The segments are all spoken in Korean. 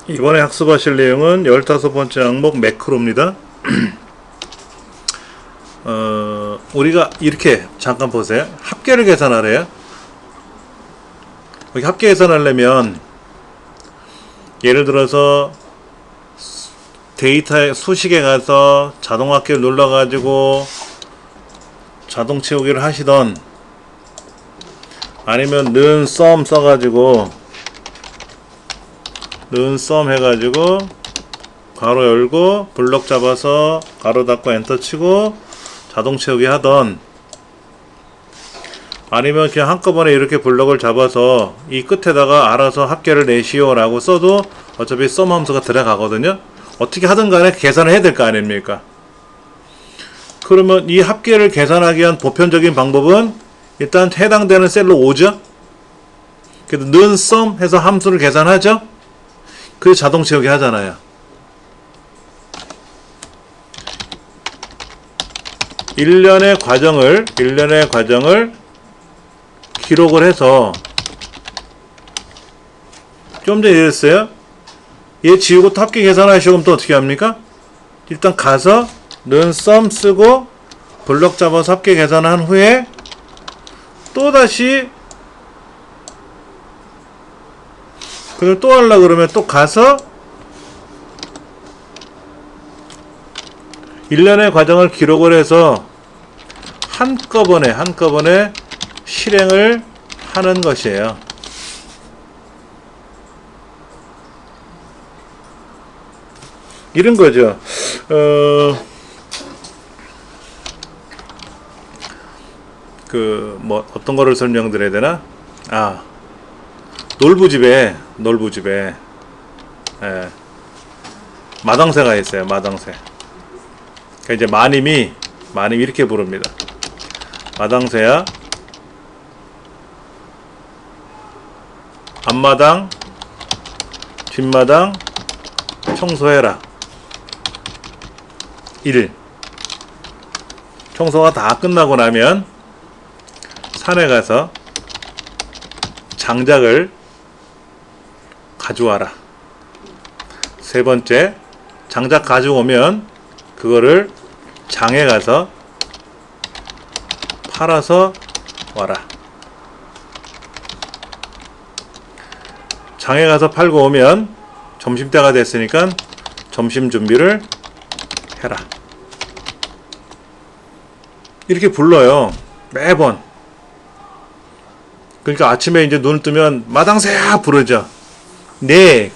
이번에 학습하실 내용은 15번째 항목 매크로입니다. 우리가 이렇게 잠깐 보세요. 합계를 계산하래요. 여기 합계 계산하려면 예를 들어서 데이터 수식에 가서 자동 합계를 눌러가지고 자동 채우기를 하시던, 아니면 는 sum 써가지고 는 sum 해가지고 괄호 열고 블럭 잡아서 괄호 닫고 엔터 치고 자동 채우기 하던, 아니면 그냥 한꺼번에 이렇게 블럭을 잡아서 이 끝에다가 알아서 합계를 내시오 라고 써도 어차피 sum 함수가 들어가거든요. 어떻게 하든 간에 계산을 해야 될 거 아닙니까? 그러면 이 합계를 계산하기 위한 보편적인 방법은 일단 해당되는 셀로 오죠. 그래서 는 sum 해서 함수를 계산하죠. 그 자동 채우기 하잖아요. 일련의 과정을 기록을 해서, 좀 전에 이랬어요. 얘 지우고 또 합계 계산하시고 그럼 또 어떻게 합니까? 일단 가서 는 sum 쓰고 블럭 잡아서 합계 계산한 후에 또다시 그걸 또 하려고 그러면 또 가서 일련의 과정을 기록을 해서 한꺼번에 실행을 하는 것이에요. 이런 거죠. 어떤 거를 설명드려야 되나? 놀부집에 마당새가 있어요. 마당새. 그러니까 이제 마님이 이렇게 부릅니다. 마당새야, 앞마당 뒷마당 청소해라. 1. 청소가 다 끝나고 나면 산에 가서 장작을 가져와라. 3번째, 장작 가져오면 그거를 장에 가서 팔아서 와라. 장에 가서 팔고 오면 점심때가 됐으니까 점심 준비를 해라. 이렇게 불러요. 매번. 그러니까 아침에 이제 눈 뜨면 마당새야 부르죠. 네.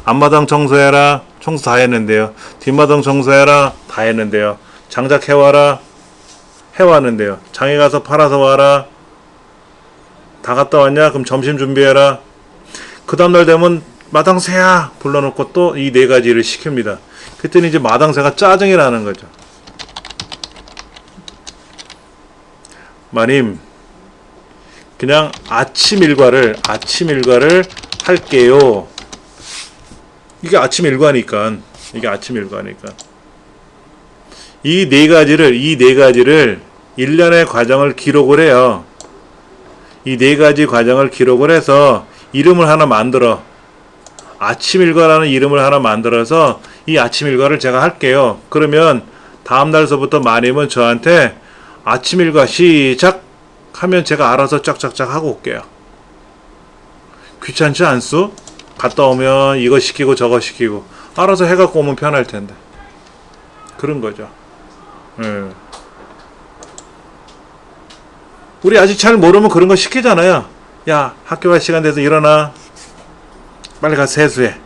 앞마당 청소해라. 청소 다 했는데요. 뒷마당 청소해라. 다 했는데요. 장작 해와라. 해왔는데요. 장에 가서 팔아서 와라. 다 갔다 왔냐? 그럼 점심 준비해라. 그 다음날 되면 마당새야 불러놓고 또 이 4가지를 시킵니다. 그때는 이제 마당새가 짜증이 나는 거죠. 마님, 그냥 아침 일과를 할게요. 이게 아침 일과니까. 이 네 가지를 일련의 과정을 기록을 해요. 이 4가지 과정을 기록을 해서 이름을 하나 만들어. 아침 일과라는 이름을 하나 만들어서 이 아침 일과를 제가 할게요. 그러면 다음 날서부터 마님은 저한테 아침 일과 시작 하면 제가 알아서 쫙쫙쫙 하고 올게요. 귀찮지 않소? 갔다 오면 이거 시키고 저거 시키고 알아서 해갖고 오면 편할 텐데. 그런 거죠. 우리 아직 잘 모르면 그런 거 시키잖아요. 야, 학교 갈 시간 돼서 일어나. 빨리 가서 세수해.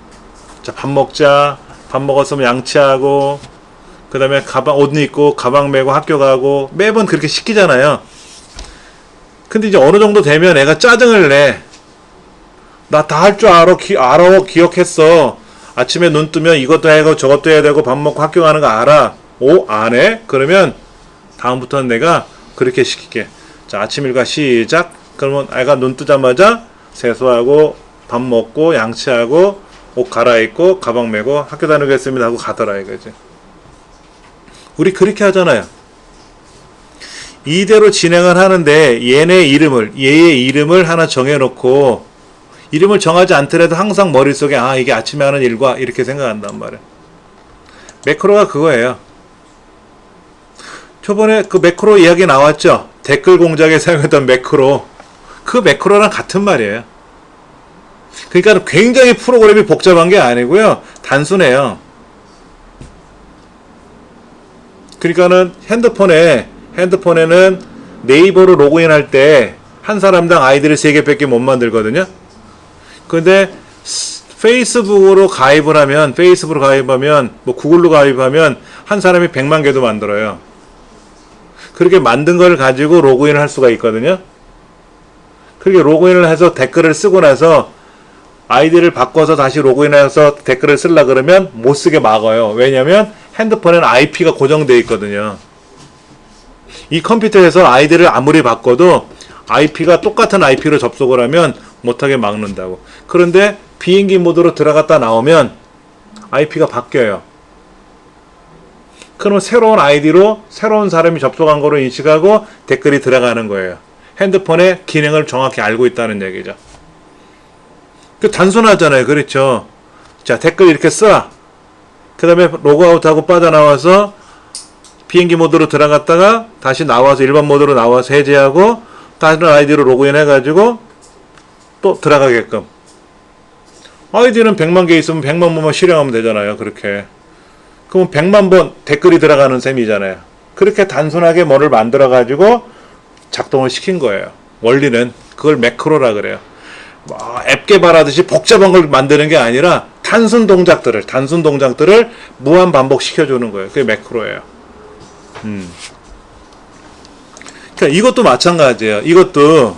자, 밥 먹자. 밥 먹었으면 양치하고, 그 다음에 옷 입고 가방 메고 학교 가고, 매번 그렇게 시키잖아요. 근데 이제 어느 정도 되면 애가 짜증을 내. 나 다 할 줄 알아. 기억했어. 아침에 눈 뜨면 이것도 해야 되고 저것도 해야 되고 밥 먹고 학교 가는 거 알아. 오? 안 해? 그러면 다음부터는 내가 그렇게 시킬게. 자, 아침 일과 시작. 그러면 애가 눈 뜨자마자 세수하고 밥 먹고 양치하고 옷 갈아입고 가방 메고 학교 다니겠습니다 하고 가더라 이거지. 우리 그렇게 하잖아요. 이대로 진행을 하는데 얘의 이름을 하나 정해놓고 이름을 정하지 않더라도 항상 머릿속에 아 이게 아침에 하는 일과 이렇게 생각한단 말이에요. 매크로가 그거예요. 저번에 그 매크로 이야기 나왔죠. 댓글 공작에 사용했던 매크로. 그 매크로랑 같은 말이에요. 그러니까 굉장히 프로그램이 복잡한 게 아니고요. 단순해요. 그러니까는 핸드폰에는 네이버로 로그인할 때 한 사람당 아이디를 3개밖에 못 만들거든요. 근데 페이스북으로 가입하면 뭐 구글로 가입하면 한 사람이 100만 개도 만들어요. 그렇게 만든 걸 가지고 로그인을 할 수가 있거든요. 그렇게 로그인을 해서 댓글을 쓰고 나서 아이디를 바꿔서 다시 로그인해서 댓글을 쓰려 그러면 못 쓰게 막아요. 왜냐면 핸드폰에는 IP가 고정되어 있거든요. 이 컴퓨터에서 아이디를 아무리 바꿔도 IP가 똑같은 IP로 접속을 하면 못하게 막는다고. 그런데 비행기 모드로 들어갔다 나오면 IP가 바뀌어요. 그럼 새로운 아이디로 새로운 사람이 접속한 거로 인식하고 댓글이 들어가는 거예요. 핸드폰의 기능을 정확히 알고 있다는 얘기죠. 그 단순하잖아요. 그렇죠. 자, 댓글 이렇게 써. 그 다음에 로그아웃하고 빠져나와서 비행기 모드로 들어갔다가 다시 나와서 일반 모드로 나와서 해제하고 다른 아이디로 로그인 해가지고 또 들어가게끔. 아이디는 100만 개 있으면 100만 번만 실행하면 되잖아요. 그렇게. 그럼 100만 번 댓글이 들어가는 셈이잖아요. 그렇게 단순하게 뭐를 만들어가지고 작동을 시킨 거예요. 원리는. 그걸 매크로라 그래요. 앱 개발하듯이 복잡한 걸 만드는 게 아니라 단순 동작들을 무한 반복시켜주는 거예요. 그게 매크로예요. 그러니까 이것도 마찬가지예요. 이것도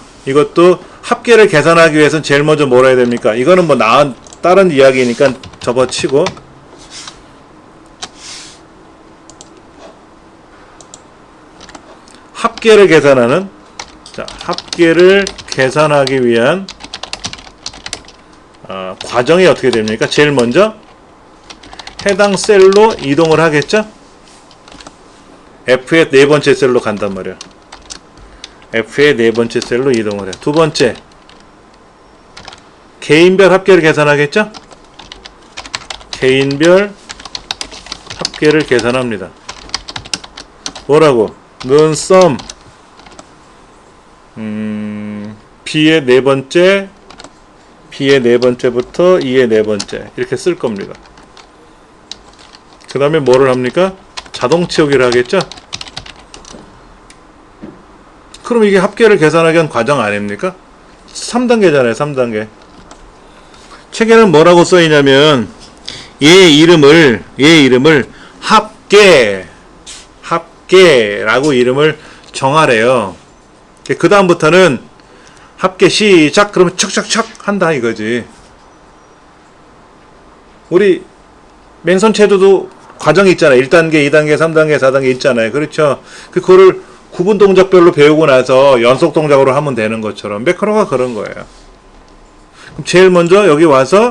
합계를 계산하기 위해서는 제일 먼저 뭘 해야 됩니까? 이거는 뭐 다른 이야기니까 접어치고 합계를 계산하기 위한 과정이 어떻게 됩니까? 제일 먼저 해당 셀로 이동을 하겠죠? F의 네 번째 셀로 간단 말이에요. F의 네 번째 셀로 이동을 해요. 두 번째, 개인별 합계를 계산하겠죠? 개인별 합계를 계산합니다. 뭐라고? 는 sum B의 네 번째부터 E의 네 번째 이렇게 쓸 겁니다. 그 다음에 뭐를 합니까? 자동 채우기를 하겠죠? 그럼 이게 합계를 계산하기 위한 과정 아닙니까? 3단계잖아요. 3단계. 책에는 뭐라고 써있냐면 얘의 이름을 합계라고 이름을 정하래요. 그 다음부터는 합계 시작 그러면 척척척 한다 이거지. 우리 맨손체도도 과정이 있잖아요. 1단계, 2단계, 3단계, 4단계 있잖아요. 그렇죠? 그거를 구분 동작별로 배우고 나서 연속 동작으로 하면 되는 것처럼 매크로가 그런 거예요. 그럼 제일 먼저 여기 와서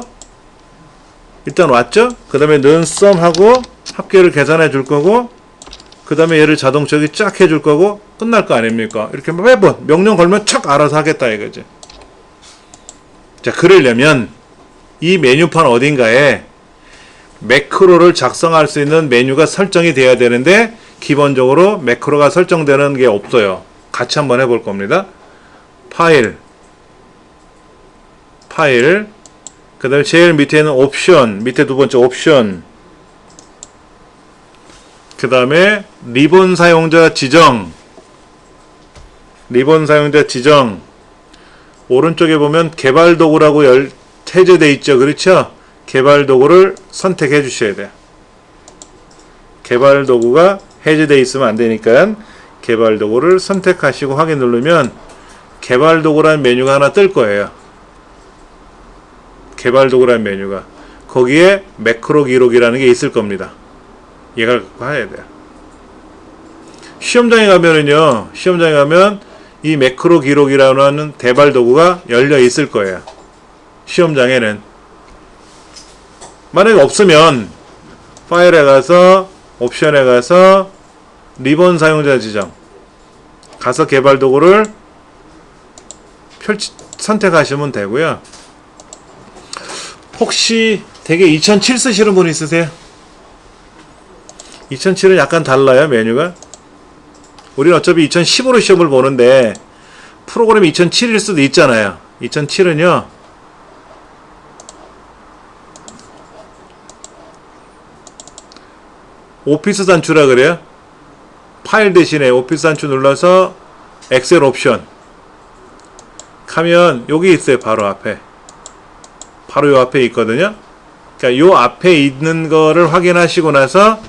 일단 왔죠? 그 다음에 는 sum 하고 합계를 계산해 줄 거고 그 다음에 얘를 자동 저기 쫙 해줄 거고 끝날 거 아닙니까? 이렇게 매번 명령 걸면 척 알아서 하겠다 이거지. 자, 그러려면 이 메뉴판 어딘가에 매크로를 작성할 수 있는 메뉴가 설정이 되어야 되는데 기본적으로 매크로가 설정되는 게 없어요. 같이 한번 해볼 겁니다. 파일 그 다음에 제일 밑에는 옵션, 밑에 두 번째 옵션, 그 다음에 리본 사용자 지정, 오른쪽에 보면 개발 도구라고 해제되어 있죠. 그렇죠? 개발 도구를 선택해 주셔야 돼요. 개발 도구가 해제되어 있으면 안 되니까 개발 도구를 선택하시고 확인 누르면 개발 도구라는 메뉴가 하나 뜰 거예요. 개발 도구라는 메뉴가. 거기에 매크로 기록이라는 게 있을 겁니다. 얘가 봐야 돼요. 시험장에 가면 이 매크로 기록이라는 대발 도구가 열려 있을 거예요. 시험장에는. 만약에 없으면 파일에 가서 옵션에 가서 리본 사용자 지정 가서 개발 도구를 선택하시면 되고요. 혹시 되게 2007 쓰시는 분 있으세요? 2007은 약간 달라요, 메뉴가. 우리는 어차피 2010으로 시험을 보는데 프로그램이 2007일 수도 있잖아요. 2007은요 오피스 단추라 그래요. 파일 대신에 오피스 단추 눌러서 엑셀 옵션 하면 여기 있어요. 바로 앞에, 바로 요 앞에 있거든요. 그러니까 요 앞에 있는 거를 확인하시고 나서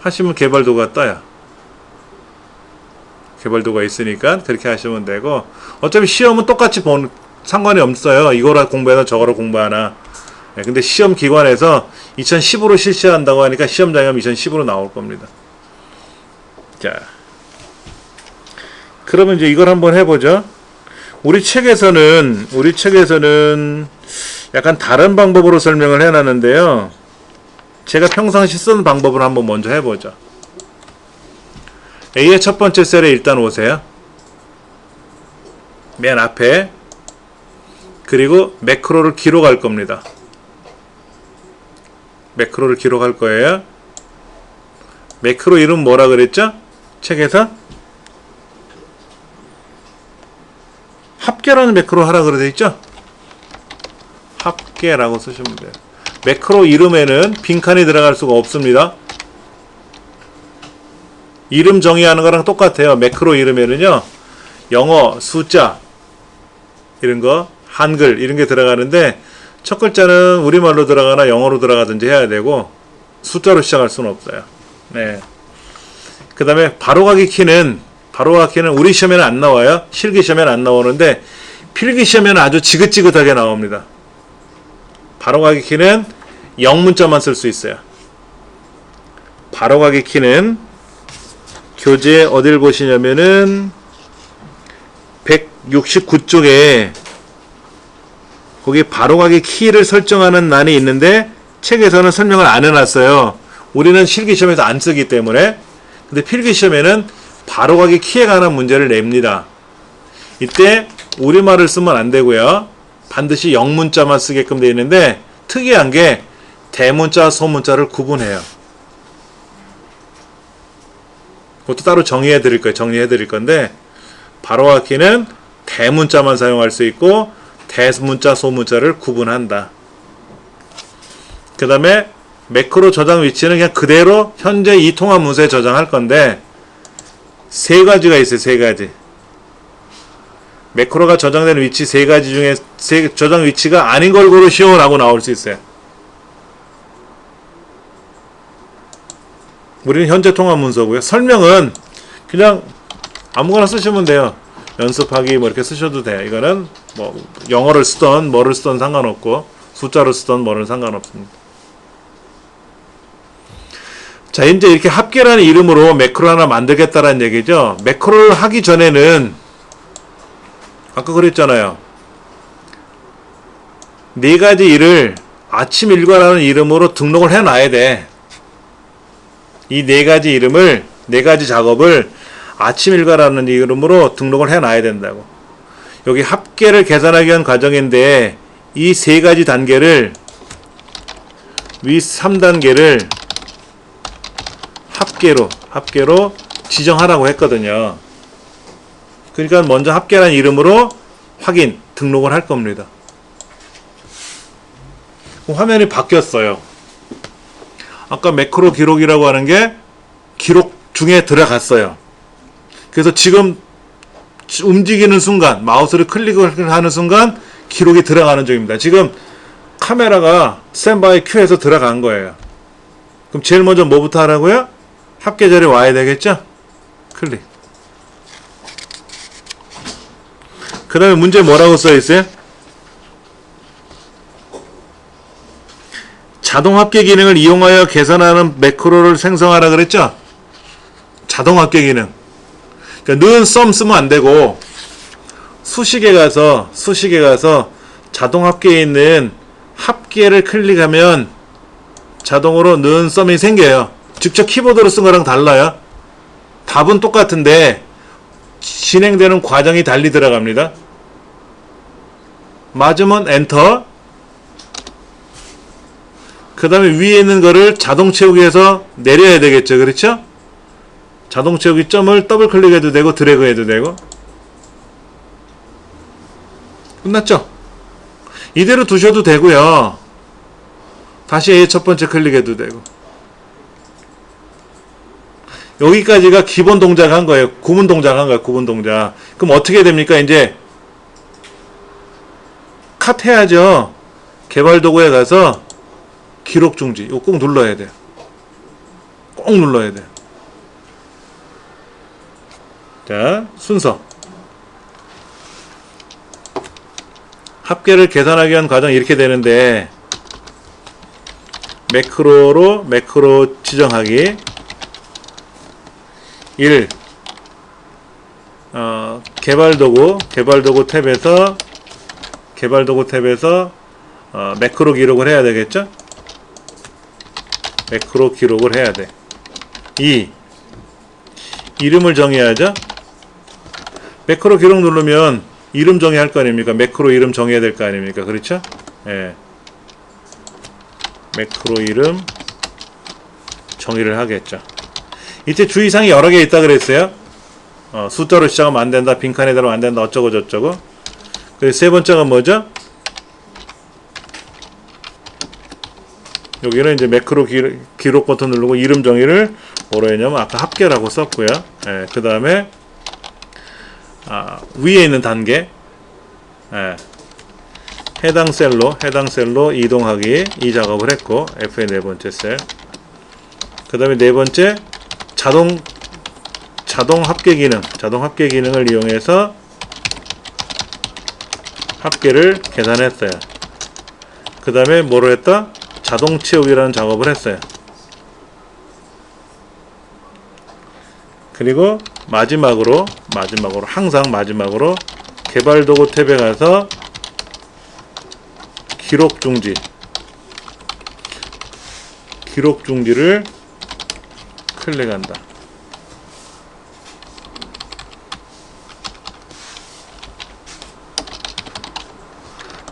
하시면 개발도가 떠요. 개발도가 있으니까 그렇게 하시면 되고, 어차피 시험은 똑같이 상관이 없어요. 이거라 공부하나 저거라 공부하나. 근데 시험 기관에서 2010으로 실시한다고 하니까 시험장에 가면 2010으로 나올 겁니다. 자, 그러면 이제 이걸 한번 해보죠. 우리 책에서는 약간 다른 방법으로 설명을 해놨는데요. 제가 평상시 쓰는 방법을 한번 먼저 해보죠. A의 첫 번째 셀에 일단 오세요. 맨 앞에. 그리고 매크로를 기록할 겁니다. 매크로를 기록할 거예요. 매크로 이름 뭐라 그랬죠? 책에서 합계라는 매크로 하라 그래 있죠? 합계라고 쓰시면 돼요. 매크로 이름에는 빈칸이 들어갈 수가 없습니다. 이름 정의하는 거랑 똑같아요. 매크로 이름에는요, 영어, 숫자, 이런 거, 한글, 이런 게 들어가는데, 첫 글자는 우리말로 들어가나 영어로 들어가든지 해야 되고, 숫자로 시작할 수는 없어요. 네. 그 다음에 바로가기 키는 우리 시험에는 안 나와요. 실기 시험에는 안 나오는데, 필기 시험에는 아주 지긋지긋하게 나옵니다. 바로가기 키는 영문자만 쓸 수 있어요. 바로가기 키는 교재 어딜 보시냐면은 169쪽에 거기 바로가기 키를 설정하는欄이 있는데 책에서는 설명을 안 해놨어요. 우리는 실기시험에서 안 쓰기 때문에. 근데 필기시험에는 바로가기 키에 관한 문제를 냅니다. 이때 우리말을 쓰면 안 되고요. 반드시 영문자만 쓰게끔 되어 있는데, 특이한 게 대문자, 소문자를 구분해요. 그것도 따로 정의해 드릴 거예요. 정리해 드릴 건데, 바로가기 키는 대문자만 사용할 수 있고 대문자, 소문자를 구분한다. 그 다음에 매크로 저장 위치는 그냥 그대로 현재 이 통화 문서에 저장할 건데, 세 가지가 있어요. 세 가지. 매크로가 저장되는 위치 세 가지 중에 저장 위치가 아닌 걸 고르시오 라고 나올 수 있어요. 우리는 현재 통화 문서고요. 설명은 그냥 아무거나 쓰시면 돼요. 연습하기 뭐 이렇게 쓰셔도 돼요. 이거는 뭐 영어를 쓰던 뭐를 쓰던 상관없고, 숫자를 쓰던 뭐는 상관없습니다. 자, 이제 이렇게 합계라는 이름으로 매크로 하나 만들겠다라는 얘기죠. 매크로를 하기 전에는 아까 그랬잖아요. 네 가지 일을 아침 일과라는 이름으로 등록을 해놔야 돼. 이 네 가지 이름을, 네 가지 작업을 아침 일과라는 이름으로 등록을 해놔야 된다고. 여기 합계를 계산하기 위한 과정인데, 이 세 가지 단계를, 위 3단계를 합계로 지정하라고 했거든요. 그러니까 먼저 합계라는 이름으로 등록을 할 겁니다. 화면이 바뀌었어요. 아까 매크로 기록이라고 하는 게 기록 중에 들어갔어요. 그래서 지금 움직이는 순간, 마우스를 클릭을 하는 순간 기록이 들어가는 중입니다. 지금 카메라가 스탠바이 큐에서 들어간 거예요. 그럼 제일 먼저 뭐부터 하라고요? 합계 자리에 와야 되겠죠? 클릭. 그 다음에 문제 뭐라고 써있어요? 자동 합계 기능을 이용하여 계산하는 매크로를 생성하라 그랬죠? 자동 합계 기능. 그러니까 는 썸 쓰면 안 되고, 수식에 가서 자동 합계에 있는 합계를 클릭하면 자동으로 는 썸이 생겨요. 직접 키보드로 쓴 거랑 달라요. 답은 똑같은데 진행되는 과정이 달리 들어갑니다. 맞으면 엔터. 그 다음에 위에 있는 거를 자동 채우기 해서 내려야 되겠죠. 그렇죠? 자동 채우기 점을 더블 클릭해도 되고 드래그 해도 되고. 끝났죠? 이대로 두셔도 되고요. 다시 A 첫 번째 클릭해도 되고. 여기까지가 기본 동작 한 거예요. 구분 동작 한 거예요. 구분 동작. 그럼 어떻게 됩니까? 이제 컷 해야죠. 개발 도구에 가서 기록 중지. 이거 꼭 눌러야 돼요. 꼭 눌러야 돼요. 자, 순서. 합계를 계산하기 위한 과정이 이렇게 되는데, 매크로로 매크로 지정하기. 1. 개발도구 탭에서 매크로 기록을 해야 되겠죠? 매크로 기록을 해야 돼. 2. 이름을 정의하죠? 매크로 기록 누르면 이름 정의할 거 아닙니까? 매크로 이름 정해야 될 거 아닙니까? 그렇죠? 예. 매크로 이름 정의를 하겠죠. 이때 주의사항이 여러 개 있다 그랬어요. 숫자로 시작하면 안 된다, 빈칸에 들어가면 안 된다, 어쩌고 저쩌고. 그리고 세 번째가 뭐죠? 여기는 이제 매크로 기록 버튼 누르고 이름 정의를 뭐로 했냐면 아까 합계라고 썼고요. 예, 그 다음에 위에 있는 단계, 예, 해당 셀로 이동하기, 이 작업을 했고, F의 네 번째 셀. 그 다음에 네 번째 자동 합계 기능을 이용해서 합계를 계산했어요. 그 다음에 뭐로 했다? 자동 채우기라는 작업을 했어요. 그리고 마지막으로 항상 마지막으로 개발 도구 탭에 가서 기록 중지를 클릭한다.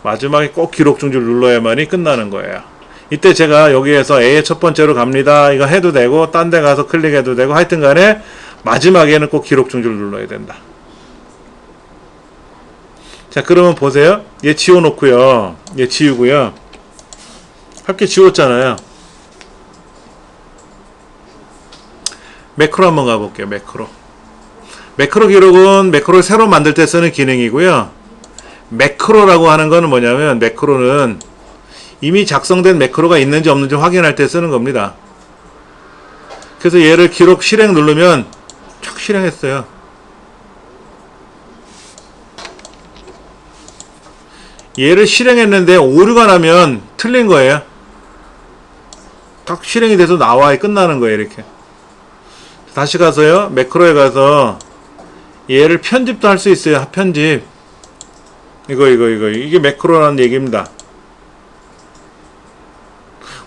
마지막에 꼭 기록 중지를 눌러야만이 끝나는 거예요. 이때 제가 여기에서 A의 첫 번째로 갑니다. 이거 해도 되고 딴 데 가서 클릭해도 되고 하여튼 간에 마지막에는 꼭 기록 중지를 눌러야 된다. 자, 그러면 보세요. 얘 지워놓고요. 얘 지우고요. 합계 지웠잖아요. 매크로 한번 가볼게요. 매크로 기록은 매크로를 새로 만들 때 쓰는 기능이고요. 매크로라고 하는 거는 뭐냐면 매크로는 이미 작성된 매크로가 있는지 없는지 확인할 때 쓰는 겁니다. 그래서 얘를 기록 실행 누르면 촥 실행했어요. 얘를 실행했는데 오류가 나면 틀린 거예요. 딱 실행이 돼서 나와야 끝나는 거예요. 이렇게 다시 가서요, 매크로에 가서 얘를 편집도 할 수 있어요. 편집. 이게 매크로라는 얘기입니다.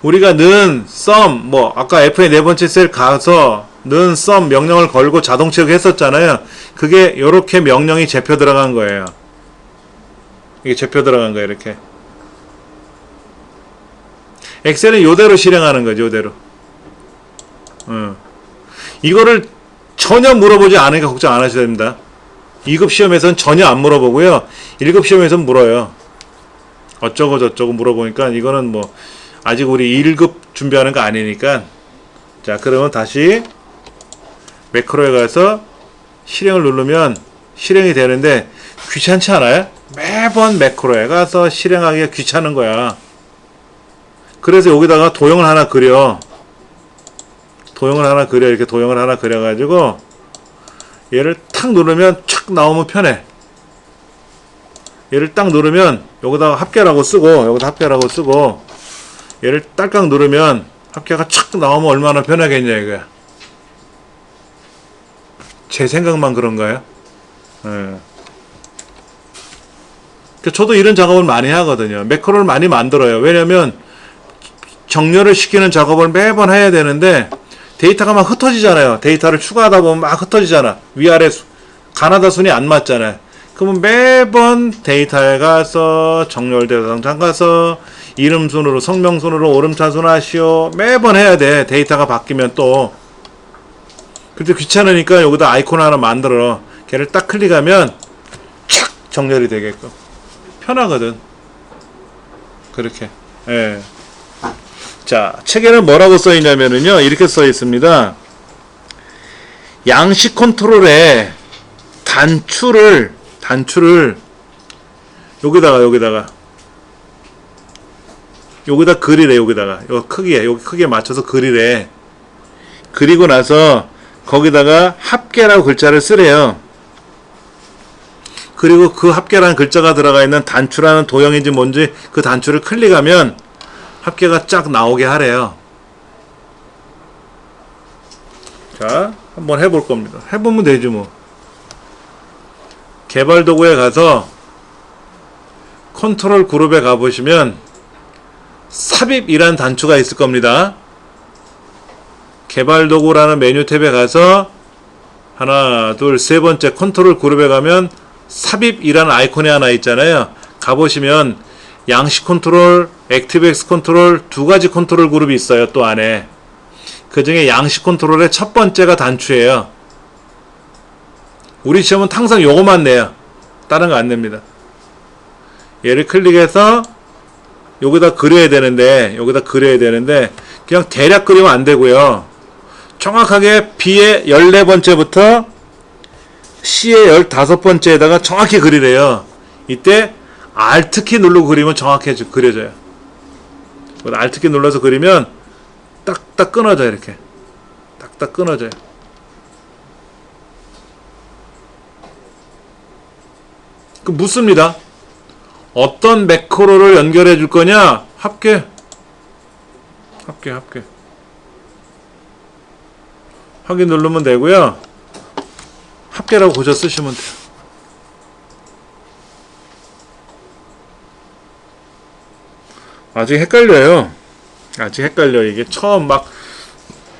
우리가 는, sum, 아까 F의 네 번째 셀 가서 는, sum 명령을 걸고 자동 채우기 했었잖아요. 그게 요렇게 명령이 잡혀 들어간 거예요. 이게 잡혀 들어간 거예요. 이렇게. 엑셀은 요대로 실행하는 거죠. 요대로. 이거를 전혀 물어보지 않으니까 걱정 안 하셔도 됩니다. 2급 시험에서는 전혀 안 물어보고요. 1급 시험에서는 물어요. 어쩌고 저쩌고 물어보니까 이거는 아직 우리 1급 준비하는 거 아니니까. 자, 그러면 다시 매크로에 가서 실행을 누르면 실행이 되는데 귀찮지 않아요? 매번 매크로에 가서 실행하기가 귀찮은 거야. 그래서 여기다가 도형을 하나 그려. 이렇게 도형을 하나 그려가지고 얘를 탁 누르면 촥 나오면 편해. 얘를 딱 누르면 여기다가 합계라고 쓰고 얘를 딸깍 누르면 합계가 촥 나오면 얼마나 편하겠냐 이거야. 제 생각만 그런가요? 예. 저도 이런 작업을 많이 하거든요. 매크로를 많이 만들어요. 왜냐면 정렬을 시키는 작업을 매번 해야 되는데 데이터가 막 흩어지잖아요. 데이터를 추가하다 보면 막 흩어지잖아. 위아래 가나다 순이 안 맞잖아요. 그러면 매번 데이터에 가서 정렬 대상장 가서 이름 순으로 성명 순으로 오름차순 하시오 매번 해야 돼. 데이터가 바뀌면 또. 근데 귀찮으니까 여기다 아이콘 하나 만들어. 걔를 딱 클릭하면 촥 정렬이 되게끔 편하거든. 그렇게. 예. 자, 책에는 뭐라고 써 있냐면은요, 이렇게 써 있습니다. 양식 컨트롤에 단추를 여기다 그리래. 여기다가 요 크기에 여기 크기에 맞춰서 그리래. 그리고 나서 거기다가 합계라고 글자를 쓰래요. 그리고 그 합계라는 글자가 들어가 있는 단추라는 도형인지 뭔지 그 단추를 클릭하면 합계가 쫙 나오게 하래요. 자, 한번 해볼 겁니다. 해보면 되지 뭐. 개발 도구에 가서 컨트롤 그룹에 가보시면 삽입이란 단추가 있을 겁니다. 개발 도구라는 메뉴 탭에 가서 하나, 둘, 세 번째 컨트롤 그룹에 가면 삽입이라는 아이콘이 하나 있잖아요. 가보시면 양식 컨트롤, 액티브엑스 컨트롤 두 가지 컨트롤 그룹이 있어요. 또 안에. 그 중에 양식 컨트롤의 첫 번째가 단추예요. 우리 시험은 항상 요거만 내요. 다른 거 안 냅니다. 얘를 클릭해서 여기다 그려야 되는데 그냥 대략 그리면 안 되고요. 정확하게 B의 14번째부터 C의 15번째에다가 정확히 그리래요. 이때 Alt키 누르고 그리면 정확히 그려져요. Alt키 눌러서 그리면 딱딱 끊어져요. 이렇게 딱딱 끊어져요. 그 묻습니다. 어떤 매크로를 연결해 줄 거냐? 합계. 확인 누르면 되고요. 합계라고 고쳐 쓰시면 돼요. 아직 헷갈려요. 이게 처음 막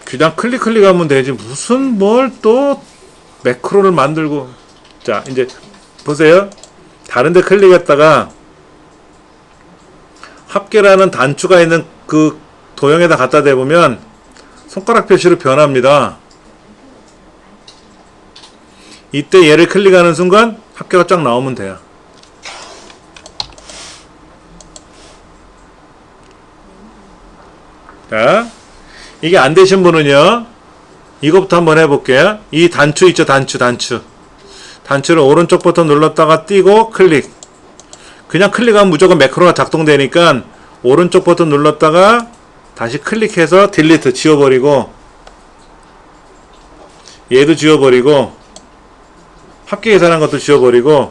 그냥 클릭하면 되지 무슨 뭘 또 매크로를 만들고. 자, 이제 보세요. 다른 데 클릭했다가 합계라는 단추가 있는 그 도형에다 갖다 대보면 손가락 표시로 변합니다. 이때 얘를 클릭하는 순간 합계가 쫙 나오면 돼요. 자, 이게 안 되신 분은요, 이것부터 한번 해볼게요. 이 단추 있죠, 단추를 오른쪽 버튼 눌렀다가 띄고 클릭. 그냥 클릭하면 무조건 매크로가 작동되니까 오른쪽 버튼 눌렀다가 다시 클릭해서 딜리트 지워버리고, 얘도 지워버리고, 합계 계산한 것도 지워버리고,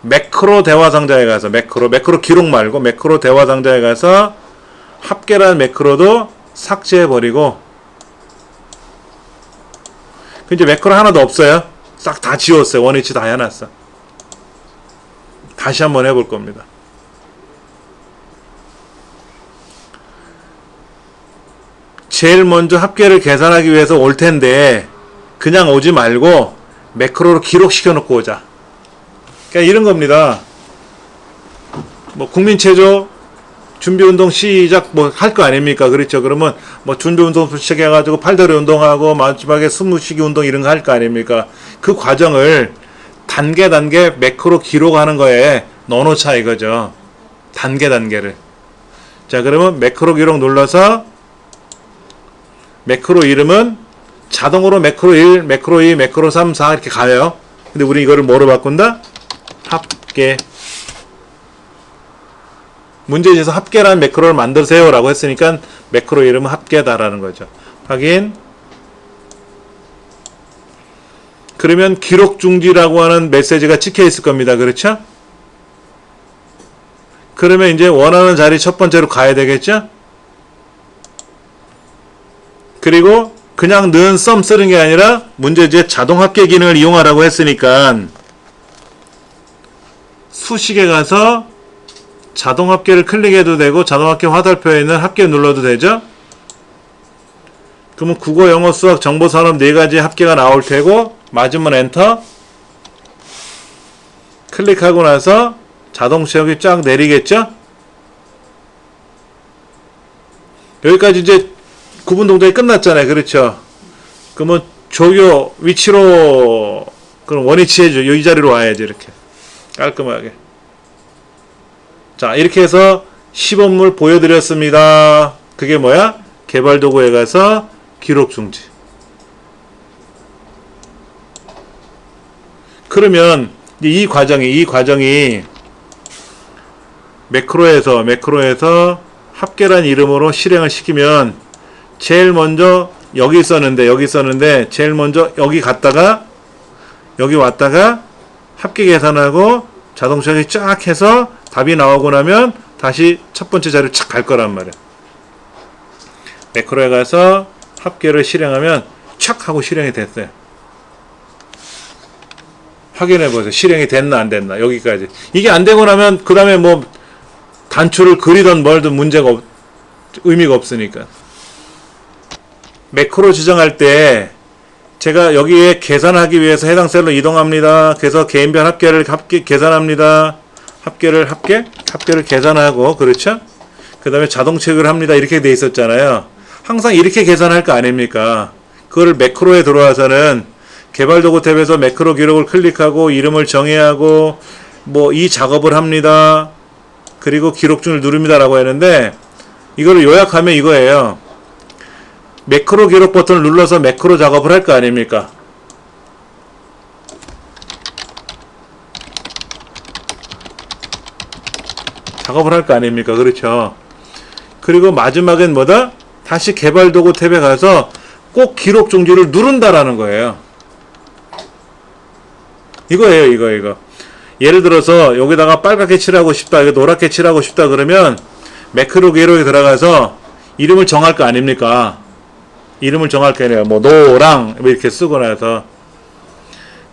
매크로 대화 상자에 가서 매크로 기록 말고 매크로 대화 상자에 가서 합계라는 매크로도 삭제해버리고, 이제 매크로 하나도 없어요. 싹 다 지웠어요. 원위치 다 해놨어. 다시 한번 해볼 겁니다. 제일 먼저 합계를 계산하기 위해서 올 텐데 그냥 오지 말고 매크로로 기록시켜 놓고 오자. 그러니까 이런 겁니다. 뭐 국민체조 준비운동 시작 뭐 할 거 아닙니까? 그렇죠. 그러면 뭐 준비운동 시작해가지고 팔다리 운동하고 마지막에 숨쉬기 운동 이런 거 할 거 아닙니까? 그 과정을 단계 매크로 기록하는 거에 넣어놓자 이거죠. 단계를. 자, 그러면 매크로 기록 눌러서 매크로 이름은 자동으로 매크로 1, 매크로 2, 매크로 3, 4 이렇게 가요. 근데 우리 이거를 뭐로 바꾼다? 합계. 문제지에서 합계라는 매크로를 만드세요 라고 했으니까 매크로 이름은 합계다라는 거죠. 확인. 그러면 기록 중지라고 하는 메시지가 찍혀 있을 겁니다. 그렇죠? 그러면 이제 원하는 자리 첫 번째로 가야 되겠죠? 그리고 그냥 는 썸 쓰는 게 아니라 문제지에 자동 합계 기능을 이용하라고 했으니까 수식에 가서 자동 합계를 클릭해도 되고 자동 합계 화살표에 있는 합계 눌러도 되죠? 그러면 국어, 영어, 수학, 정보, 산업 네 가지 합계가 나올 테고 맞으면 엔터. 클릭하고 나서 자동 채우기 쫙 내리겠죠? 여기까지 이제 구분 동작이 끝났잖아요. 그렇죠? 그러면 조교 위치로 그럼 원위치 해줘. 이 자리로 와야지. 이렇게 깔끔하게. 자, 이렇게 해서 시범을 보여드렸습니다. 그게 뭐야? 개발 도구에 가서 기록 중지. 그러면 이 과정이 매크로에서 합계란 이름으로 실행을 시키면 제일 먼저 여기 있었는데 제일 먼저 여기 갔다가 여기 왔다가 합계 계산하고 자동 처리 쫙 해서 답이 나오고 나면 다시 첫 번째 자리로 착 갈 거란 말이야. 매크로에 가서 합계를 실행하면 착 하고 실행이 됐어요. 확인해 보세요. 실행이 됐나 안 됐나. 여기까지. 이게 안 되고 나면 그 다음에 뭐 단추를 그리던 뭘든 의미가 없으니까. 매크로 지정할 때 제가 여기에 계산하기 위해서 해당 셀로 이동합니다. 그래서 개인별 합계를 계산합니다. 합계를 계산하고, 그렇죠? 그 다음에 자동 체크를 합니다. 이렇게 돼 있었잖아요. 항상 이렇게 계산할 거 아닙니까? 그거를 매크로에 들어와서는 개발 도구 탭에서 매크로 기록을 클릭하고 이름을 정해야 하고 뭐 이 작업을 합니다. 그리고 기록 중을 누릅니다라고 했는데 이거를 요약하면 이거예요. 매크로 기록 버튼을 눌러서 매크로 작업을 할 거 아닙니까? 작업을 할 거 아닙니까? 그렇죠. 그리고 마지막엔 뭐다? 다시 개발 도구 탭에 가서 꼭 기록 중지를 누른다라는 거예요. 이거예요, 이거. 예를 들어서 여기다가 빨갛게 칠하고 싶다, 노랗게 칠하고 싶다 그러면 매크로 기록에 들어가서 이름을 정할 거 아닙니까? 이름을 정할 거 아니에요. 뭐 노랑 이렇게 쓰고 나서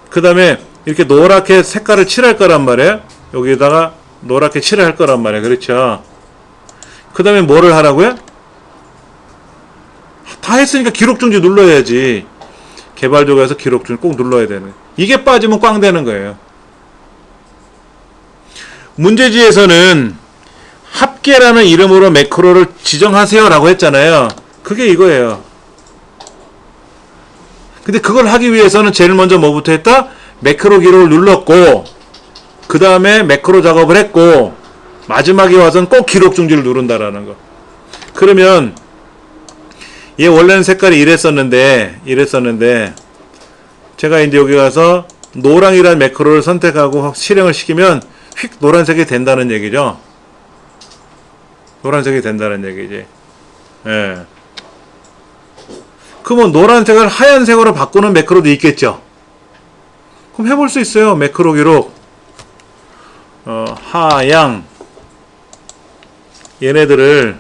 그 다음에 이렇게 노랗게 색깔을 칠할 거란 말이에요. 여기다가 노랗게 칠할 거란 말이에요. 그렇죠? 그 다음에 뭐를 하라고요? 다 했으니까 기록 중지 눌러야지. 개발 도구에서 기록 중지 꼭 눌러야 되는 거예요. 이게 빠지면 꽝 되는 거예요. 문제지에서는 합계라는 이름으로 매크로를 지정하세요 라고 했잖아요. 그게 이거예요. 근데 그걸 하기 위해서는 제일 먼저 뭐부터 했다? 매크로 기록을 눌렀고 그 다음에 매크로 작업을 했고 마지막에 와서는 꼭 기록 중지를 누른다라는 거. 그러면 얘 원래는 색깔이 이랬었는데 제가 이제 여기 가서 노랑이라는 매크로를 선택하고 실행을 시키면 휙 노란색이 된다는 얘기죠. 노란색이 된다는 얘기지. 예. 그러면 노란색을 하얀색으로 바꾸는 매크로도 있겠죠. 그럼 해볼 수 있어요. 매크로 기록 하양 얘네들을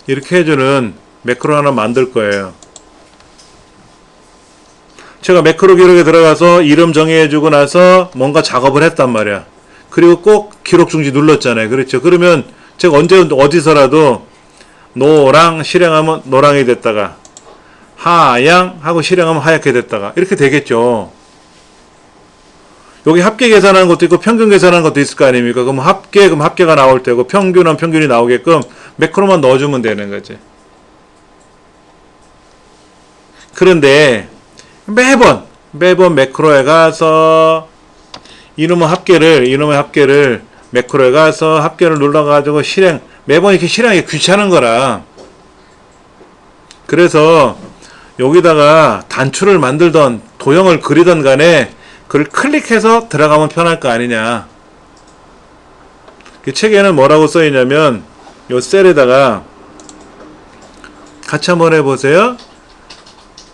이렇게 해주는 매크로 하나 만들 거예요. 제가 매크로 기록에 들어가서 이름 정해주고 나서 뭔가 작업을 했단 말이야. 그리고 꼭 기록 중지 눌렀잖아요. 그렇죠. 그러면 제가 언제 어디서라도 노랑 실행하면 노랑이 됐다가 하양 하고 실행하면 하얗게 됐다가 이렇게 되겠죠. 여기 합계 계산하는 것도 있고 평균 계산하는 것도 있을 거 아닙니까? 그럼 합계가 나올 테고 평균은 평균이 나오게끔 매크로만 넣어주면 되는 거지. 그런데 매번 매크로에 가서 이놈의 합계를 매크로에 가서 합계를 눌러가지고 매번 이렇게 실행하기 귀찮은 거라. 그래서 여기다가 단추를 만들던 도형을 그리던 간에 그걸 클릭해서 들어가면 편할 거 아니냐. 그 책에는 뭐라고 써있냐면 요 셀에다가 같이 한번 해보세요.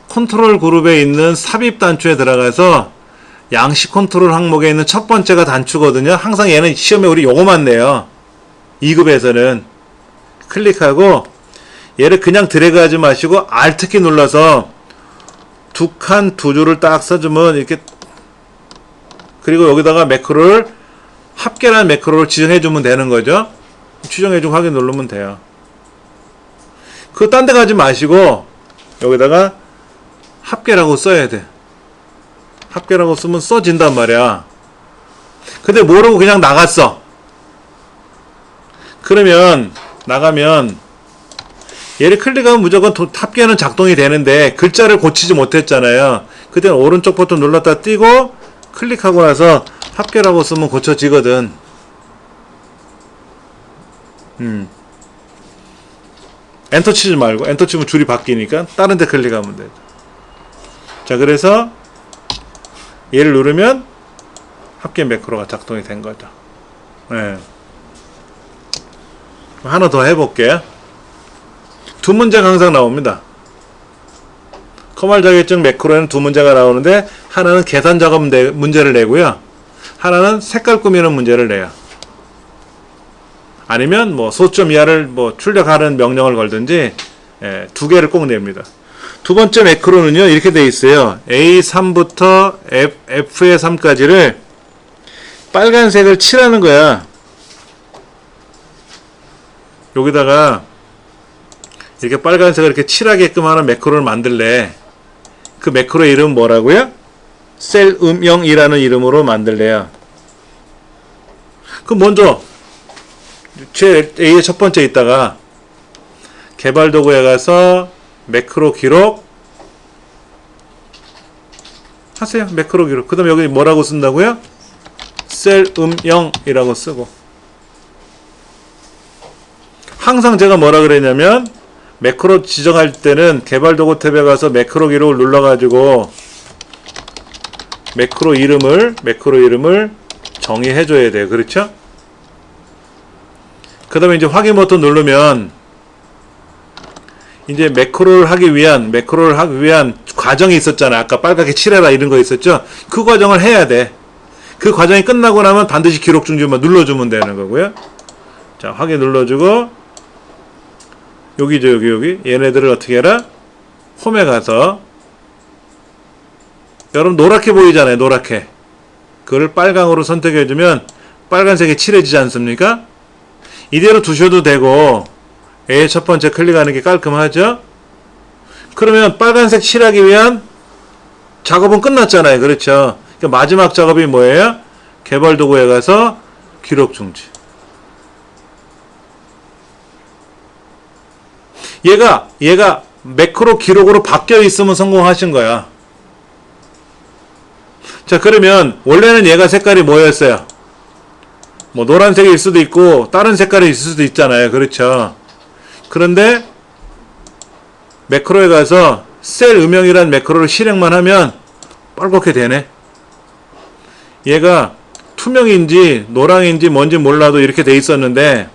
컨트롤 그룹에 있는 삽입 단추에 들어가서 양식 컨트롤 항목에 있는 첫 번째가 단추거든요. 항상 얘는 시험에 우리 요거만 내요. 2급에서는 클릭하고 얘를 그냥 드래그 하지 마시고 Alt키 눌러서 두 줄을 딱 써주면 이렇게, 그리고 여기다가 매크로를 합계라는 매크로를 지정해주면 되는 거죠. 지정해주고 확인 누르면 돼요. 그거 딴 데 가지 마시고 여기다가 합계라고 써야 돼. 합계라고 쓰면 써진단 말이야. 근데 모르고 그냥 나갔어. 그러면 나가면 얘를 클릭하면 무조건 합계는 작동이 되는데 글자를 고치지 못했잖아요. 그때는 오른쪽 버튼 눌렀다 띄고 클릭하고 나서 합계라고 쓰면 고쳐지거든. 엔터 치지 말고, 엔터 치면 줄이 바뀌니까 다른 데 클릭하면 돼. 자, 그래서 얘를 누르면 합계 매크로가 작동이 된 거죠. 네. 하나 더 해볼게요. 두 문제가 항상 나옵니다. 커말 자격증 매크로에는 두 문제가 나오는데, 하나는 계산 작업 문제를 내고요, 하나는 색깔 꾸미는 문제를 내요. 아니면 뭐 소점 이하를 뭐 출력하는 명령을 걸든지, 두 개를 꼭 냅니다. 두 번째 매크로는요, 이렇게 돼 있어요. A3부터 F의 3까지를 빨간색을 칠하는 거야. 여기다가 이렇게 빨간색을 이렇게 칠하게끔 하는 매크로를 만들래. 그 매크로 이름은 뭐라고요? 셀 음영이라는 이름으로 만들래요. 그럼 먼저 제 A의 첫 번째 있다가 개발 도구에 가서 매크로 기록 하세요. 매크로 기록. 그 다음에 여기 뭐라고 쓴다고요? 셀 음영이라고 쓰고. 항상 제가 뭐라 그랬냐면, 매크로 지정할 때는 개발 도구 탭에 가서 매크로 기록을 눌러가지고 매크로 이름을 정의해 줘야 돼요. 그렇죠? 그 다음에 이제 확인 버튼 누르면 이제 매크로를 하기 위한 과정이 있었잖아. 아까 빨갛게 칠해라 이런 거 있었죠. 그 과정을 해야 돼. 그 과정이 끝나고 나면 반드시 기록 중지만 눌러주면 되는 거고요. 자, 확인 눌러주고, 여기죠, 여기 얘네들을 어떻게 해라? 홈에 가서, 여러분 노랗게 보이잖아요, 노랗게. 그걸 빨강으로 선택해주면 빨간색이 칠해지지 않습니까? 이대로 두셔도 되고, A의 첫 번째 클릭하는 게 깔끔하죠? 그러면 빨간색 칠하기 위한 작업은 끝났잖아요. 그렇죠? 그러니까 마지막 작업이 뭐예요? 개발 도구에 가서 기록 중지. 얘가 매크로 기록으로 바뀌어 있으면 성공하신 거야. 자, 그러면 원래는 얘가 색깔이 뭐였어요? 뭐 노란색일 수도 있고 다른 색깔이 있을 수도 있잖아요. 그렇죠? 그런데 매크로에 가서 셀 음영이란 매크로를 실행만 하면 빨갛게 되네. 얘가 투명인지 노랑인지 뭔지 몰라도 이렇게 돼 있었는데,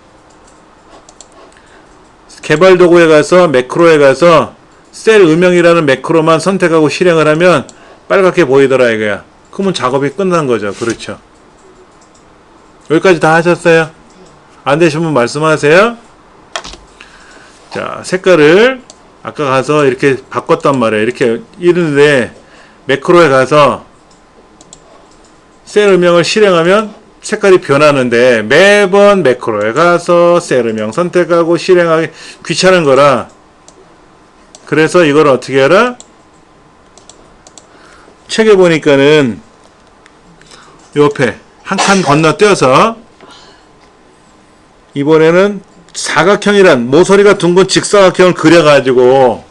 개발 도구에 가서 매크로에 가서 셀 음영이라는 매크로만 선택하고 실행을 하면 빨갛게 보이더라 이거야. 그러면 작업이 끝난 거죠. 그렇죠? 여기까지 다 하셨어요? 안 되시면 말씀하세요. 자, 색깔을 아까 가서 이렇게 바꿨단 말이에요. 이렇게 이런데 매크로에 가서 셀 음영을 실행하면 색깔이 변하는데, 매번 매크로에 가서 셀 음영 선택하고 실행하기 귀찮은 거라, 그래서 이걸 어떻게 하라? 책에 보니까는 옆에 한 칸 건너뛰어서 이번에는 사각형이란 모서리가 둥근 직사각형을 그려가지고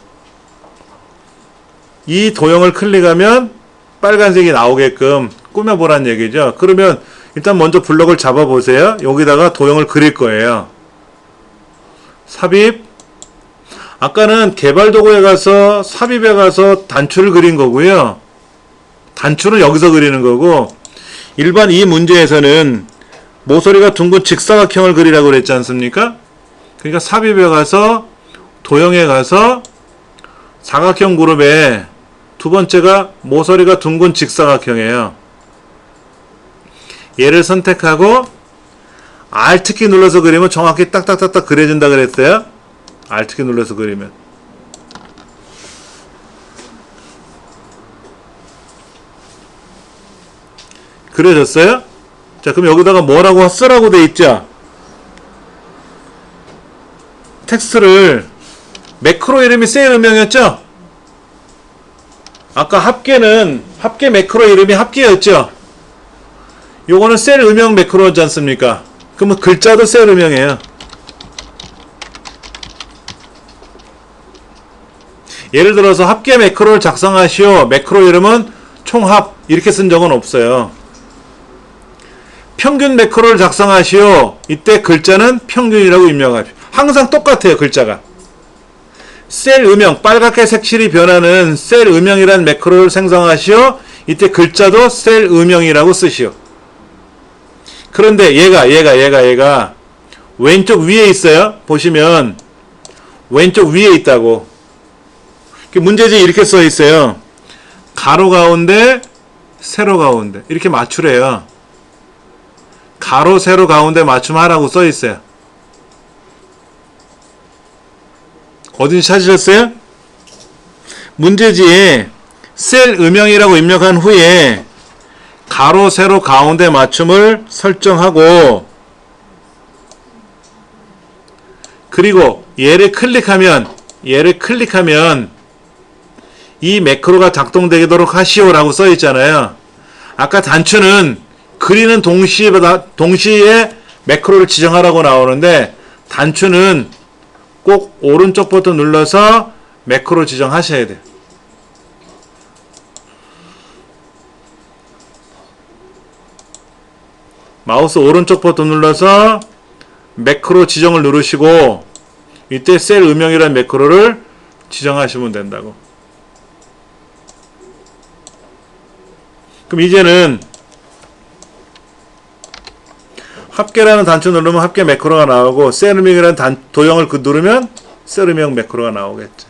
이 도형을 클릭하면 빨간색이 나오게끔 꾸며보란 얘기죠. 그러면 일단 먼저 블럭을 잡아보세요. 여기다가 도형을 그릴 거예요. 삽입. 아까는 개발 도구에 가서 삽입에 가서 단추를 그린 거고요. 단추를 여기서 그리는 거고, 일반 이 문제에서는 모서리가 둥근 직사각형을 그리라고 그랬지 않습니까? 그러니까 삽입에 가서 도형에 가서 사각형 그룹에 두 번째가 모서리가 둥근 직사각형이에요. 얘를 선택하고 Alt키 눌러서 그리면 정확히 딱딱딱딱 그려진다 그랬어요. Alt키 눌러서 그리면. 그려졌어요? 자, 그럼 여기다가 뭐라고 쓰라고 돼 있죠? 텍스트를, 매크로 이름이 셀 음영이었죠? 아까 합계 매크로 이름이 합계였죠. 요거는 셀 음영 매크로지 않습니까? 그러면 글자도 셀 음영이에요. 예를 들어서 합계 매크로를 작성하시오. 매크로 이름은 총합 이렇게 쓴 적은 없어요. 평균 매크로를 작성하시오. 이때 글자는 평균이라고 입력하십시오. 항상 똑같아요. 글자가. 셀 음영, 빨갛게 색칠이 변하는 셀 음영이란 매크로를 생성하시오. 이때 글자도 셀 음영이라고 쓰시오. 그런데 얘가 왼쪽 위에 있어요. 보시면 왼쪽 위에 있다고. 문제지에 이렇게 써 있어요. 가로 가운데, 세로 가운데 이렇게 맞추래요. 가로, 세로 가운데 맞춤하라고 써 있어요. 어딘지 찾으셨어요? 문제지에 셀 음영이라고 입력한 후에 가로, 세로 가운데 맞춤을 설정하고, 그리고 얘를 클릭하면 이 매크로가 작동되도록 하시오라고 써 있잖아요. 아까 단추는 그리는 동시에 매크로를 지정하라고 나오는데, 단추는 꼭 오른쪽 버튼 눌러서 매크로 지정하셔야 돼요. 마우스 오른쪽 버튼 눌러서 매크로 지정을 누르시고, 이때 셀 음영이라는 매크로를 지정하시면 된다고. 그럼 이제는 합계라는 단추 누르면 합계 매크로가 나오고, 셀 음영이라는 도형을 누르면 셀 음영 매크로가 나오겠죠.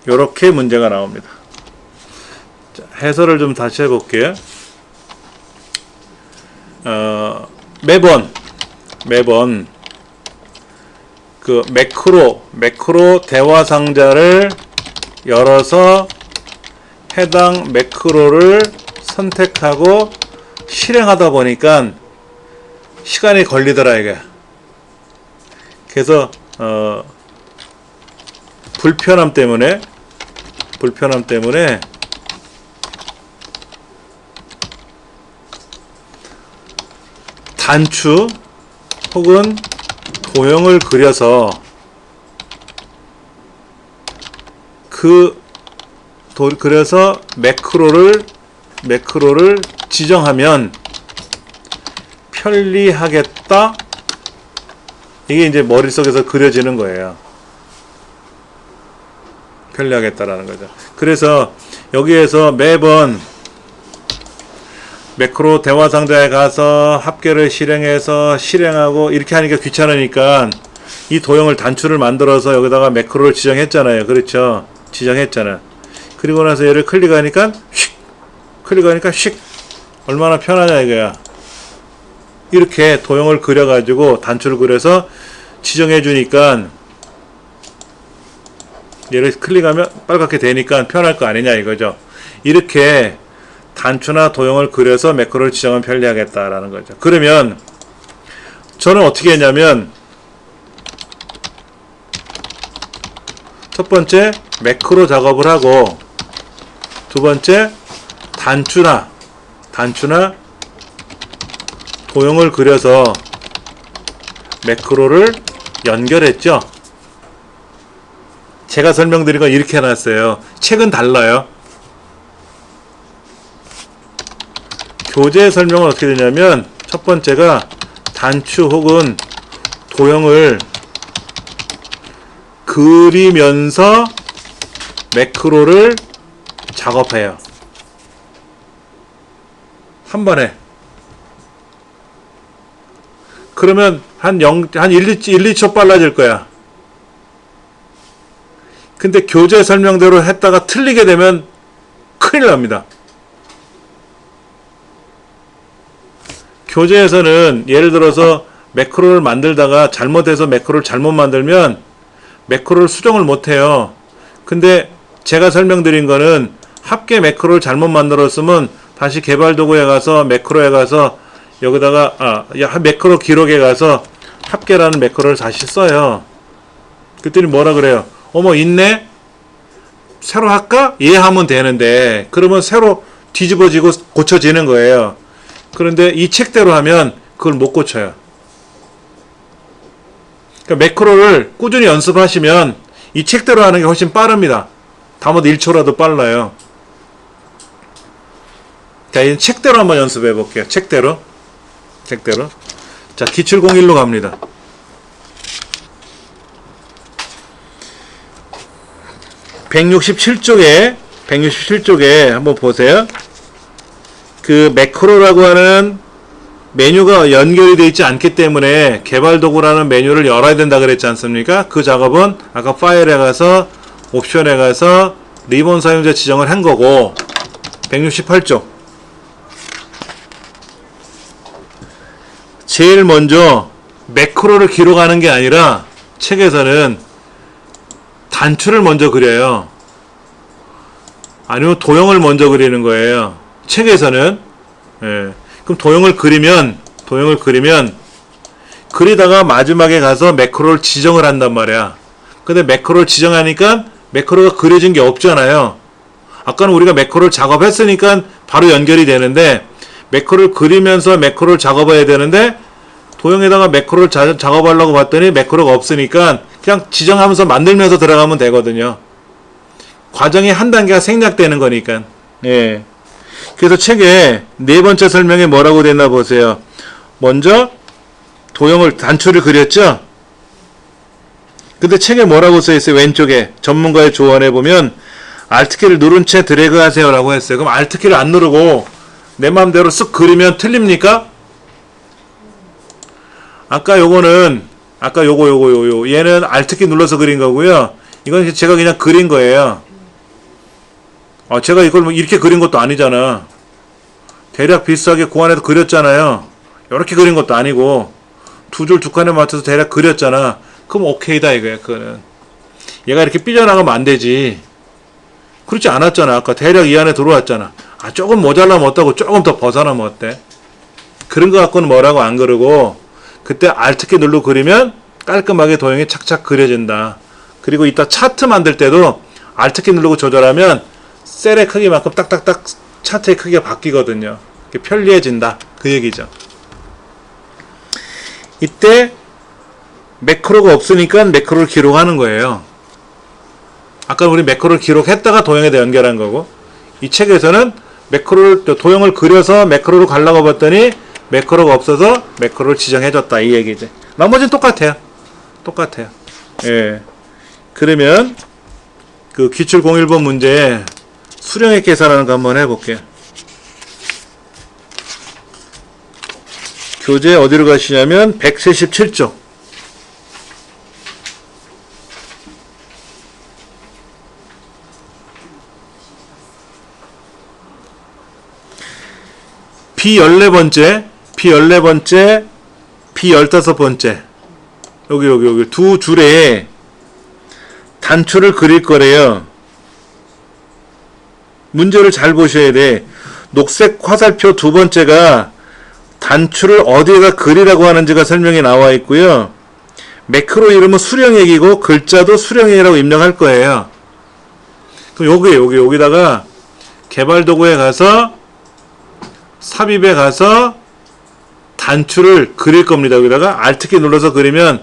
요렇게 문제가 나옵니다. 자, 해설을 좀 다시 해볼게요. 매번 그 매크로 대화 상자를 열어서 해당 매크로를 선택하고 실행하다 보니까 시간이 걸리더라 이게. 그래서 불편함 때문에 단추 혹은 도형을 그려서 그래서 매크로를 지정하면 편리하겠다. 이게 이제 머릿속에서 그려지는 거예요. 편리하겠다라는 거죠. 그래서 여기에서 매번 매크로 대화 상자에 가서 합계를 실행하고 이렇게 하니까 귀찮으니까 이 도형을 단추를 만들어서 여기다가 매크로를 지정했잖아요. 그렇죠? 지정했잖아. 그리고 나서 얘를 클릭하니까 휙 얼마나 편하냐 이거야. 이렇게 도형을 그려가지고 단추를 그려서 지정해 주니까 얘를 클릭하면 빨갛게 되니까 편할 거 아니냐 이거죠. 이렇게 단추나 도형을 그려서 매크로를 지정하면 편리하겠다라는 거죠. 그러면 저는 어떻게 했냐면, 첫 번째 매크로 작업을 하고, 두 번째 단추나 도형을 그려서 매크로를 연결했죠. 제가 설명드린 건 이렇게 해놨어요. 책은 달라요. 교재 설명은 어떻게 되냐면, 첫 번째가 단추 혹은 도형을 그리면서 매크로를 작업해요. 한 번에. 그러면 한 1, 2초 빨라질 거야. 근데 교재 설명대로 했다가 틀리게 되면 큰일 납니다. 교재에서는 예를 들어서 매크로를 만들다가 잘못해서 매크로를 잘못 만들면 매크로를 수정을 못해요. 근데 제가 설명드린 거는 합계 매크로를 잘못 만들었으면 다시 개발 도구에 가서 매크로에 가서 여기다가 매크로 기록에 가서 합계라는 매크로를 다시 써요. 그랬더니 뭐라 그래요? 어머 있네? 새로 할까? 예 하면 되는데 그러면 새로 뒤집어지고 고쳐지는 거예요. 그런데 이 책대로 하면 그걸 못 고쳐요. 그러니까 매크로를 꾸준히 연습하시면 이 책대로 하는 게 훨씬 빠릅니다. 다못 1초라도 빨라요. 자, 이 책대로 한번 연습해 볼게요. 책대로. 자, 기출 01로 갑니다. 167쪽에 한번 보세요. 그 매크로라고 하는 메뉴가 연결이 되어 있지 않기 때문에 개발도구라는 메뉴를 열어야 된다 그랬지 않습니까? 그 작업은 아까 파일에 가서 옵션에 가서 리본 사용자 지정을 한 거고 168쪽 제일 먼저 매크로를 기록하는 게 아니라 책에서는 단추를 먼저 그려요. 아니면 도형을 먼저 그리는 거예요. 책에서는. 예. 그럼 도형을 그리면 그리다가 마지막에 가서 매크로를 지정을 한단 말이야. 근데 매크로를 지정하니까 매크로가 그려진 게 없잖아요. 아까는 우리가 매크로를 작업했으니까 바로 연결이 되는데 매크로를 그리면서 매크로를 작업해야 되는데 도형에다가 매크로를 작업하려고 봤더니 매크로가 없으니까 그냥 지정하면서 만들면서 들어가면 되거든요. 과정이 한 단계가 생략되는 거니까. 예. 그래서 책에 네 번째 설명에 뭐라고 됐나 보세요. 먼저 도형을 단추를 그렸죠. 근데 책에 뭐라고 써있어요? 왼쪽에 전문가의 조언에 보면 Alt키를 누른 채 드래그 하세요 라고 했어요. 그럼 Alt키를 안 누르고 내 마음대로 쓱 그리면 틀립니까? 아까 요거는 요거 얘는 Alt키 눌러서 그린 거고요. 이건 제가 그냥 그린 거예요. 제가 이걸 뭐 이렇게 그린 것도 아니잖아. 대략 비슷하게 고안해서 그렸잖아요. 이렇게 그린 것도 아니고 두 줄 두 칸에 맞춰서 대략 그렸잖아. 그럼 오케이다 이거야. 그거는 얘가 이렇게 삐져나가면 안 되지. 그렇지 않았잖아. 아까 대략 이 안에 들어왔잖아. 조금 모자라면 어떠고 조금 더 벗어나면 어때? 그런 거 갖고는 뭐라고 안 그러고 그때 Alt키 누르고 그리면 깔끔하게 도형이 착착 그려진다. 그리고 이따 차트 만들 때도 Alt키 누르고 조절하면 셀의 크기만큼 딱딱딱 차트의 크기가 바뀌거든요. 편리해진다. 그 얘기죠. 이때 매크로가 없으니까 매크로를 기록하는 거예요. 아까 우리 매크로를 기록했다가 도형에다 연결한 거고 이 책에서는 매크로를 도형을 그려서 매크로로 가려고 봤더니 매크로가 없어서 매크로를 지정해줬다 이 얘기죠. 나머지는 똑같아요. 예. 그러면 그 기출 01번 문제 수령액 계산하는 거 한번 해볼게요. 교재 어디로 가시냐면 177쪽. B14번째, B15번째. 여기 두 줄에 단추를 그릴 거래요. 문제를 잘 보셔야 돼. 녹색 화살표 두 번째가 단추를 어디에다 그리라고 하는지가 설명이 나와 있고요. 매크로 이름은 수령액이고 글자도 수령액이라고 입력할 거예요. 그럼 여기다가 개발도구에 가서 삽입에 가서 단추를 그릴 겁니다. 여기다가 Alt키 눌러서 그리면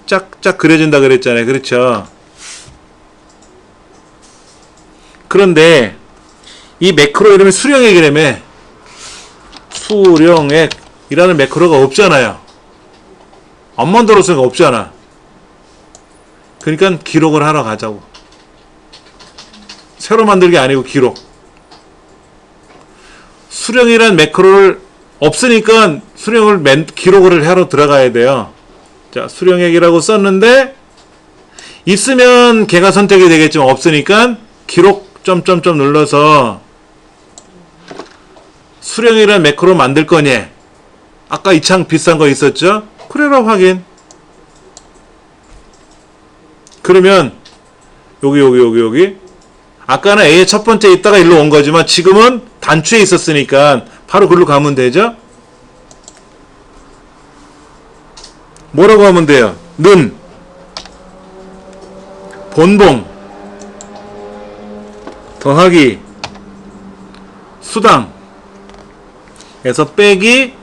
짝짝 그려진다 그랬잖아요. 그렇죠? 그런데 이 매크로 이름이 수령액이라며. 수령액이라는 매크로가 없잖아요. 안 만들었으니까 없잖아. 그러니까 기록을 하러 가자고. 새로 만들기 아니고 기록. 수령이란 매크로를 없으니까 기록을 하러 들어가야 돼요. 자, 수령액이라고 썼는데 있으면 걔가 선택이 되겠지만 없으니까 기록 점점점 눌러서 수령이란 매크로 만들 거니? 아까 이 창 비싼 거 있었죠? 그래라 확인. 그러면 여기 아까는 A의 첫 번째 있다가 일로 온 거지만 지금은 단추에 있었으니까 바로 글로 가면 되죠? 뭐라고 하면 돼요? 는 본봉 더하기 수당 에서 빼기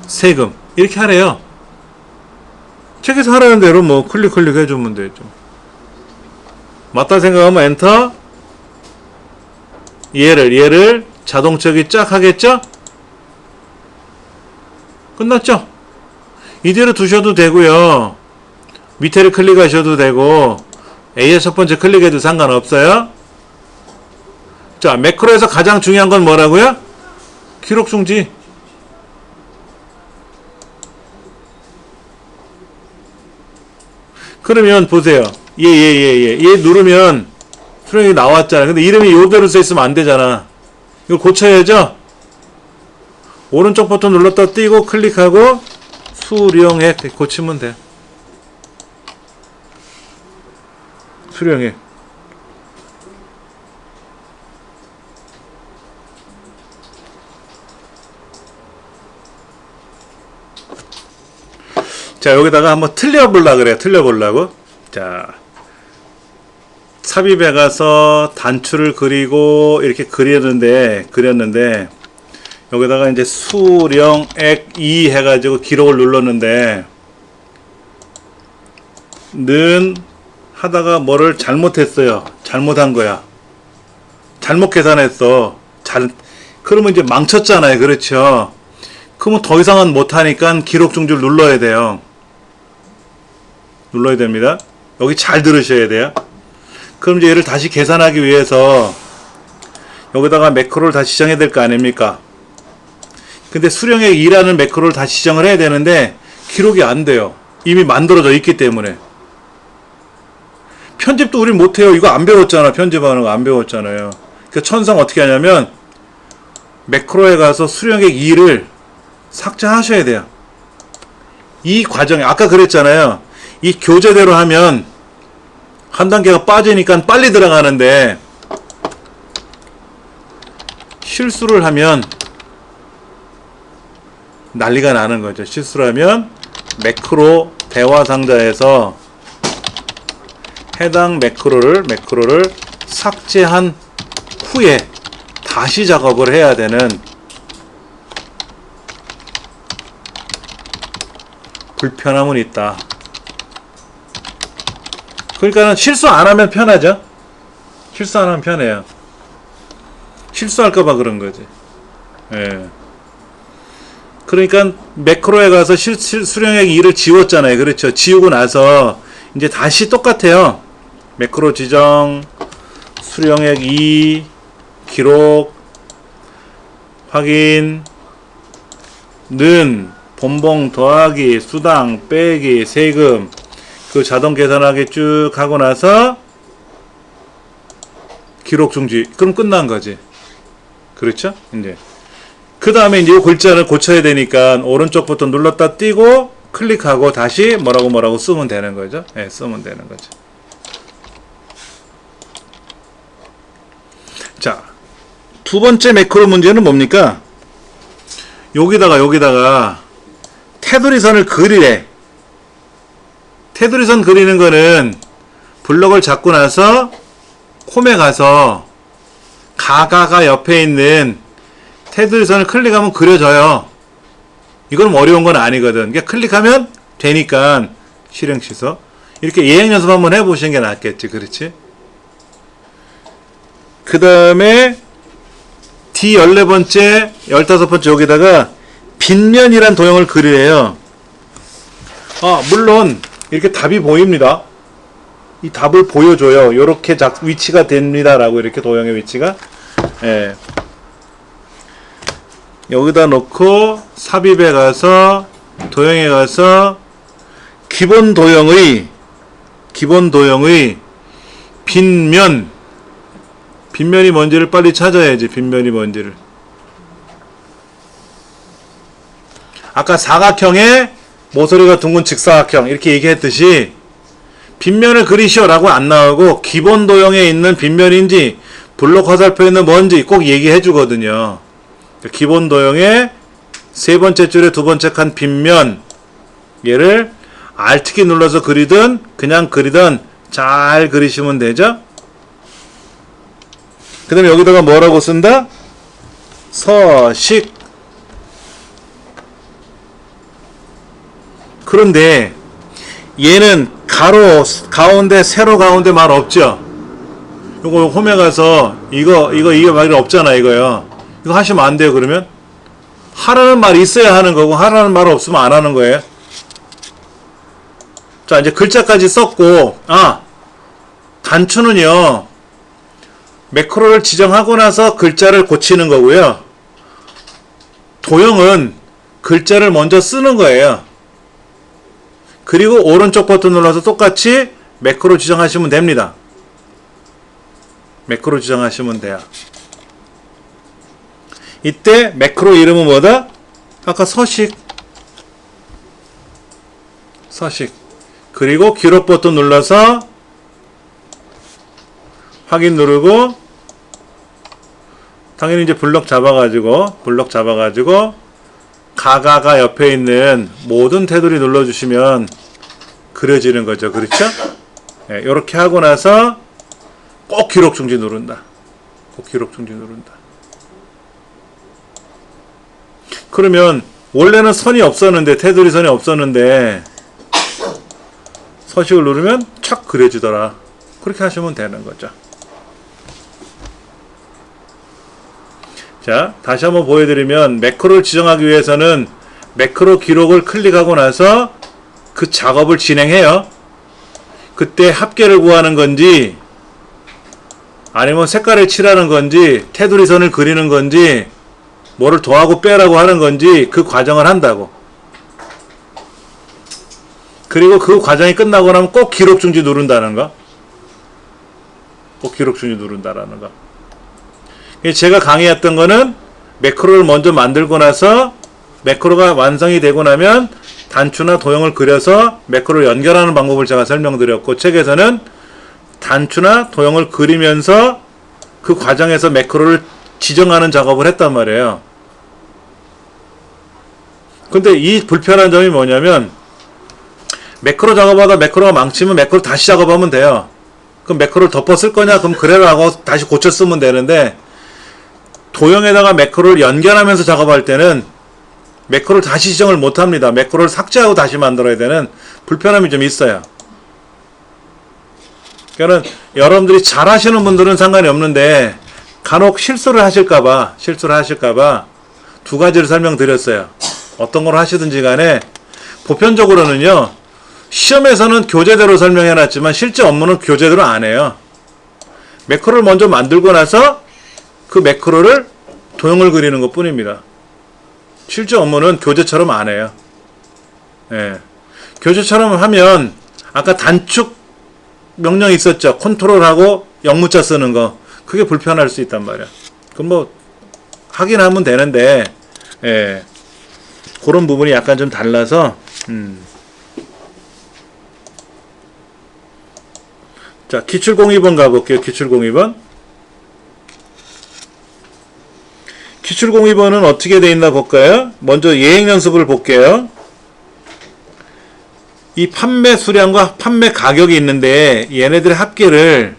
세금 이렇게 하래요. 책에서 하라는 대로 뭐 클릭 해주면 되죠. 맞다 생각하면 엔터. 얘를 자동처리 쫙 하겠죠? 끝났죠? 이대로 두셔도 되고요. 밑에를 클릭하셔도 되고 A의 첫 번째 클릭해도 상관없어요. 자, 매크로에서 가장 중요한 건 뭐라고요? 기록 중지. 그러면 보세요. 얘 누르면 수령이 나왔잖아. 근데 이름이 요대로 써있으면 안 되잖아. 이걸 고쳐야죠. 오른쪽 버튼 눌렀다 띄고 클릭하고 수령액 고치면 돼. 수령액. 자, 여기다가 한번 틀려보려고 그래요. 틀려보려고. 자, 삽입에 가서 단추를 그리고 이렇게 그렸는데 여기다가 이제 수령액 2 해가지고 기록을 눌렀는데 는 하다가 뭐를 잘못했어요. 잘못한 거야. 잘못 계산했어. 그러면 이제 망쳤잖아요. 그렇죠? 그러면 더 이상은 못하니까 기록 중지를 눌러야 돼요. 눌러야 됩니다. 여기 잘 들으셔야 돼요. 그럼 이제 얘를 다시 계산하기 위해서 여기다가 매크로를 다시 지정해야 될 거 아닙니까? 근데 수령액 2라는 매크로를 다시 지정을 해야 되는데 기록이 안 돼요. 이미 만들어져 있기 때문에. 편집도 우린 못해요. 이거 안 배웠잖아. 편집하는 거 안 배웠잖아요. 그러니까 천상 어떻게 하냐면 매크로에 가서 수령액 2를 삭제하셔야 돼요. 이 과정에 아까 그랬잖아요. 이 교재대로 하면 한 단계가 빠지니까 빨리 들어가는데 실수를 하면 난리가 나는 거죠. 실수를 하면 매크로 대화 상자에서 해당 매크로를 삭제한 후에 다시 작업을 해야 되는 불편함은 있다. 그러니까는 실수 안 하면 편하죠. 실수 안 하면 편해요. 실수할까봐 그런 거지. 예. 그러니까 매크로에 가서 수령액 2를 지웠잖아요. 그렇죠. 지우고 나서 이제 다시 똑같아요. 매크로 지정, 수령액 2, 기록, 확인, 는, 본봉 더하기, 수당, 빼기, 세금, 그 자동 계산하기 쭉 하고 나서 기록 중지. 그럼 끝난 거지. 그렇죠? 이제 그 다음에 이제 이 글자를 고쳐야 되니까 오른쪽 버튼 눌렀다 띄고 클릭하고 다시 뭐라고 쓰면 되는 거죠. 네, 쓰면 되는 거죠. 자, 두 번째 매크로 문제는 뭡니까? 여기다가 테두리 선을 그리래. 테두리 선 그리는 거는 블럭을 잡고 나서 홈에 가서 가가 옆에 있는 테두리 선을 클릭하면 그려져요. 이건 어려운 건 아니거든. 그러니까 클릭하면 되니까 실행 취소. 이렇게 예행 연습 한번 해보시는 게 낫겠지. 그렇지? 그 다음에 D14번째, 15번째 여기다가 빗면이란 도형을 그리래요. 물론 이렇게 답이 보입니다. 이 답을 보여줘요. 요렇게 위치가 됩니다. 라고 이렇게 도형의 위치가. 예. 여기다 놓고 삽입에 가서 도형에 가서 기본 도형의 빗면이 뭔지를 빨리 찾아야지. 빗면이 뭔지를. 아까 사각형에 모서리가 둥근 직사각형 이렇게 얘기했듯이 빗면을 그리시오 라고 안 나오고 기본 도형에 있는 빗면인지 블록 화살표에 있는 뭔지 꼭 얘기해 주거든요. 기본 도형의 세 번째 줄에 두 번째 칸 빗면, 얘를 Alt키 눌러서 그리든 그냥 그리든 잘 그리시면 되죠. 그 다음에 여기다가 뭐라고 쓴다? 서식. 그런데 얘는 가로 가운데 세로 가운데 말 없죠. 요거 홈에 가서 이거 말이 없잖아. 이거요. 이거 하시면 안 돼요. 그러면 하라는 말이 있어야 하는 거고 하라는 말 없으면 안 하는 거예요. 자, 이제 글자까지 썼고, 단추는요, 매크로를 지정하고 나서 글자를 고치는 거고요. 도형은 글자를 먼저 쓰는 거예요. 그리고 오른쪽 버튼 눌러서 똑같이 매크로 지정하시면 됩니다. 매크로 지정하시면 돼요. 이때 매크로 이름은 뭐다? 아까 서식. 그리고 기록 버튼 눌러서 확인 누르고 당연히 이제 블럭 잡아가지고 가가가 옆에 있는 모든 테두리 눌러주시면 그려지는 거죠. 그렇죠? 네, 이렇게 하고 나서 꼭 기록 중지 누른다. 그러면 원래는 선이 없었는데 테두리 선이 없었는데 서식을 누르면 착 그려지더라. 그렇게 하시면 되는 거죠. 자, 다시 한번 보여드리면 매크로를 지정하기 위해서는 매크로 기록을 클릭하고 나서 그 작업을 진행해요. 그때 합계를 구하는 건지 아니면 색깔을 칠하는 건지 테두리 선을 그리는 건지 뭐를 더하고 빼라고 하는 건지 그 과정을 한다고. 그리고 그 과정이 끝나고 나면 꼭 기록 중지 누른다는 거. 제가 강의했던 거는 매크로를 먼저 만들고 나서 매크로가 완성이 되고 나면 단추나 도형을 그려서 매크로를 연결하는 방법을 제가 설명드렸고, 책에서는 단추나 도형을 그리면서 그 과정에서 매크로를 지정하는 작업을 했단 말이에요. 근데 이 불편한 점이 뭐냐면 매크로 작업하다 매크로가 망치면 매크로 다시 작업하면 돼요. 그럼 매크로를 덮어 쓸 거냐? 그럼 그래라 하고 다시 고쳐 쓰면 되는데, 도형에다가 매크로를 연결하면서 작업할 때는 매크로를 다시 지정을 못 합니다. 매크로를 삭제하고 다시 만들어야 되는 불편함이 좀 있어요. 그러니까 여러분들이 잘 하시는 분들은 상관이 없는데 간혹 실수를 하실까봐 두 가지를 설명드렸어요. 어떤 걸 하시든지 간에 보편적으로는요, 시험에서는 교재대로 설명해놨지만 실제 업무는 교재대로 안 해요. 매크로를 먼저 만들고 나서 그 매크로를 도형을 그리는 것 뿐입니다. 실제 업무는 교재처럼 안 해요. 예. 교재처럼 하면 아까 단축 명령이 있었죠. 컨트롤하고 영문자 쓰는 거. 그게 불편할 수 있단 말이야. 그럼 뭐 하긴 하면 되는데, 예. 그런 부분이 약간 좀 달라서 자, 기출공입원 가볼게요. 기출공입원. 기출공입원은 어떻게 돼 있나 볼까요? 먼저 예행연습을 볼게요. 이 판매 수량과 판매 가격이 있는데 얘네들의 합계를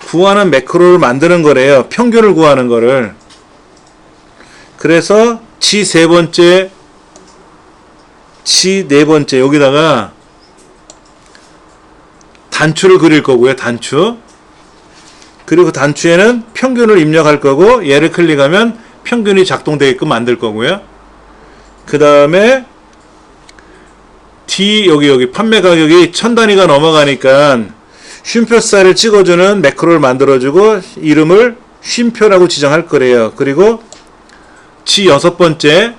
구하는 매크로를 만드는 거래요. 평균을 구하는 거를. 그래서 지 세 번째, 지 네 번째 여기다가 단추를 그릴 거고요. 단추. 그리고 단추에는 평균을 입력할 거고, 얘를 클릭하면 평균이 작동되게끔 만들 거고요. 그 다음에 D 여기 판매 가격이 1000단위가 넘어가니까 쉼표살을 찍어주는 매크로를 만들어주고 이름을 쉼표라고 지정할 거래요. 그리고 지 여섯 번째,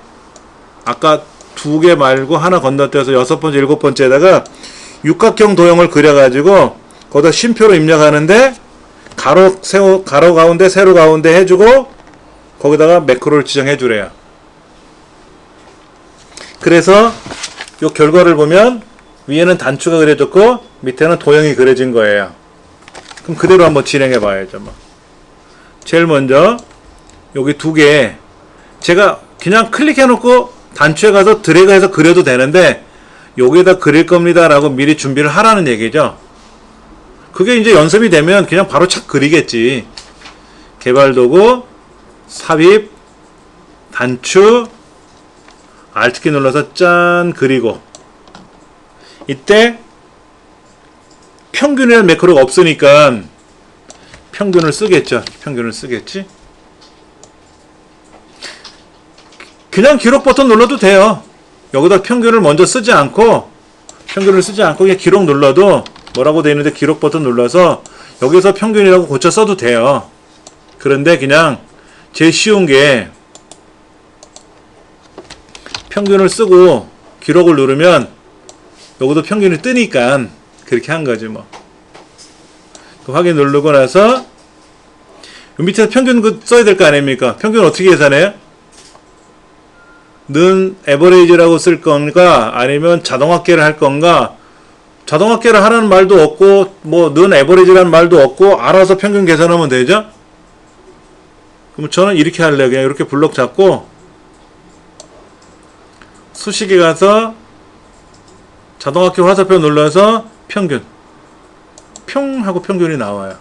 아까 두 개 말고 하나 건너뛰어서 여섯 번째, 일곱 번째에다가 육각형 도형을 그려가지고 거기다 쉼표로 입력하는데 가로 가운데 세로 가운데 해주고 거기다가 매크로를 지정해 주래요. 그래서 이 결과를 보면 위에는 단추가 그려졌고 밑에는 도형이 그려진 거예요. 그럼 그대로 한번 진행해 봐야죠. 뭐. 제일 먼저 여기 두 개 제가 그냥 클릭해 놓고 단추에 가서 드래그해서 그려도 되는데 여기에다 그릴 겁니다 라고 미리 준비를 하라는 얘기죠. 그게 이제 연습이 되면 그냥 바로 착 그리겠지. 개발도구, 삽입, 단추, Alt키 눌러서 짠 그리고 이때 평균이라는 매크로가 없으니까 평균을 쓰겠죠. 평균을 쓰겠지. 그냥 기록 버튼 눌러도 돼요. 여기다 평균을 먼저 쓰지 않고 평균을 쓰지 않고 그냥 기록 눌러도 뭐라고 되어 있는데 기록 버튼 눌러서 여기서 평균이라고 고쳐 써도 돼요. 그런데 그냥 제일 쉬운 게 평균을 쓰고 기록을 누르면 여기도 평균이 뜨니까 그렇게 한 거지 뭐. 그 확인 누르고 나서 밑에서 평균 써야 될 거 아닙니까? 평균 어떻게 계산해요? 는 에버레이지라고 쓸 건가 아니면 자동합계를 할 건가? 자동합계를 하라는 말도 없고 뭐 는 에버레이지라는 말도 없고 알아서 평균 계산하면 되죠? 그럼 저는 이렇게 할래요. 그냥 이렇게 블록 잡고 수식에 가서 자동합계 화살표 눌러서 평균 평 하고 평균이 나와요.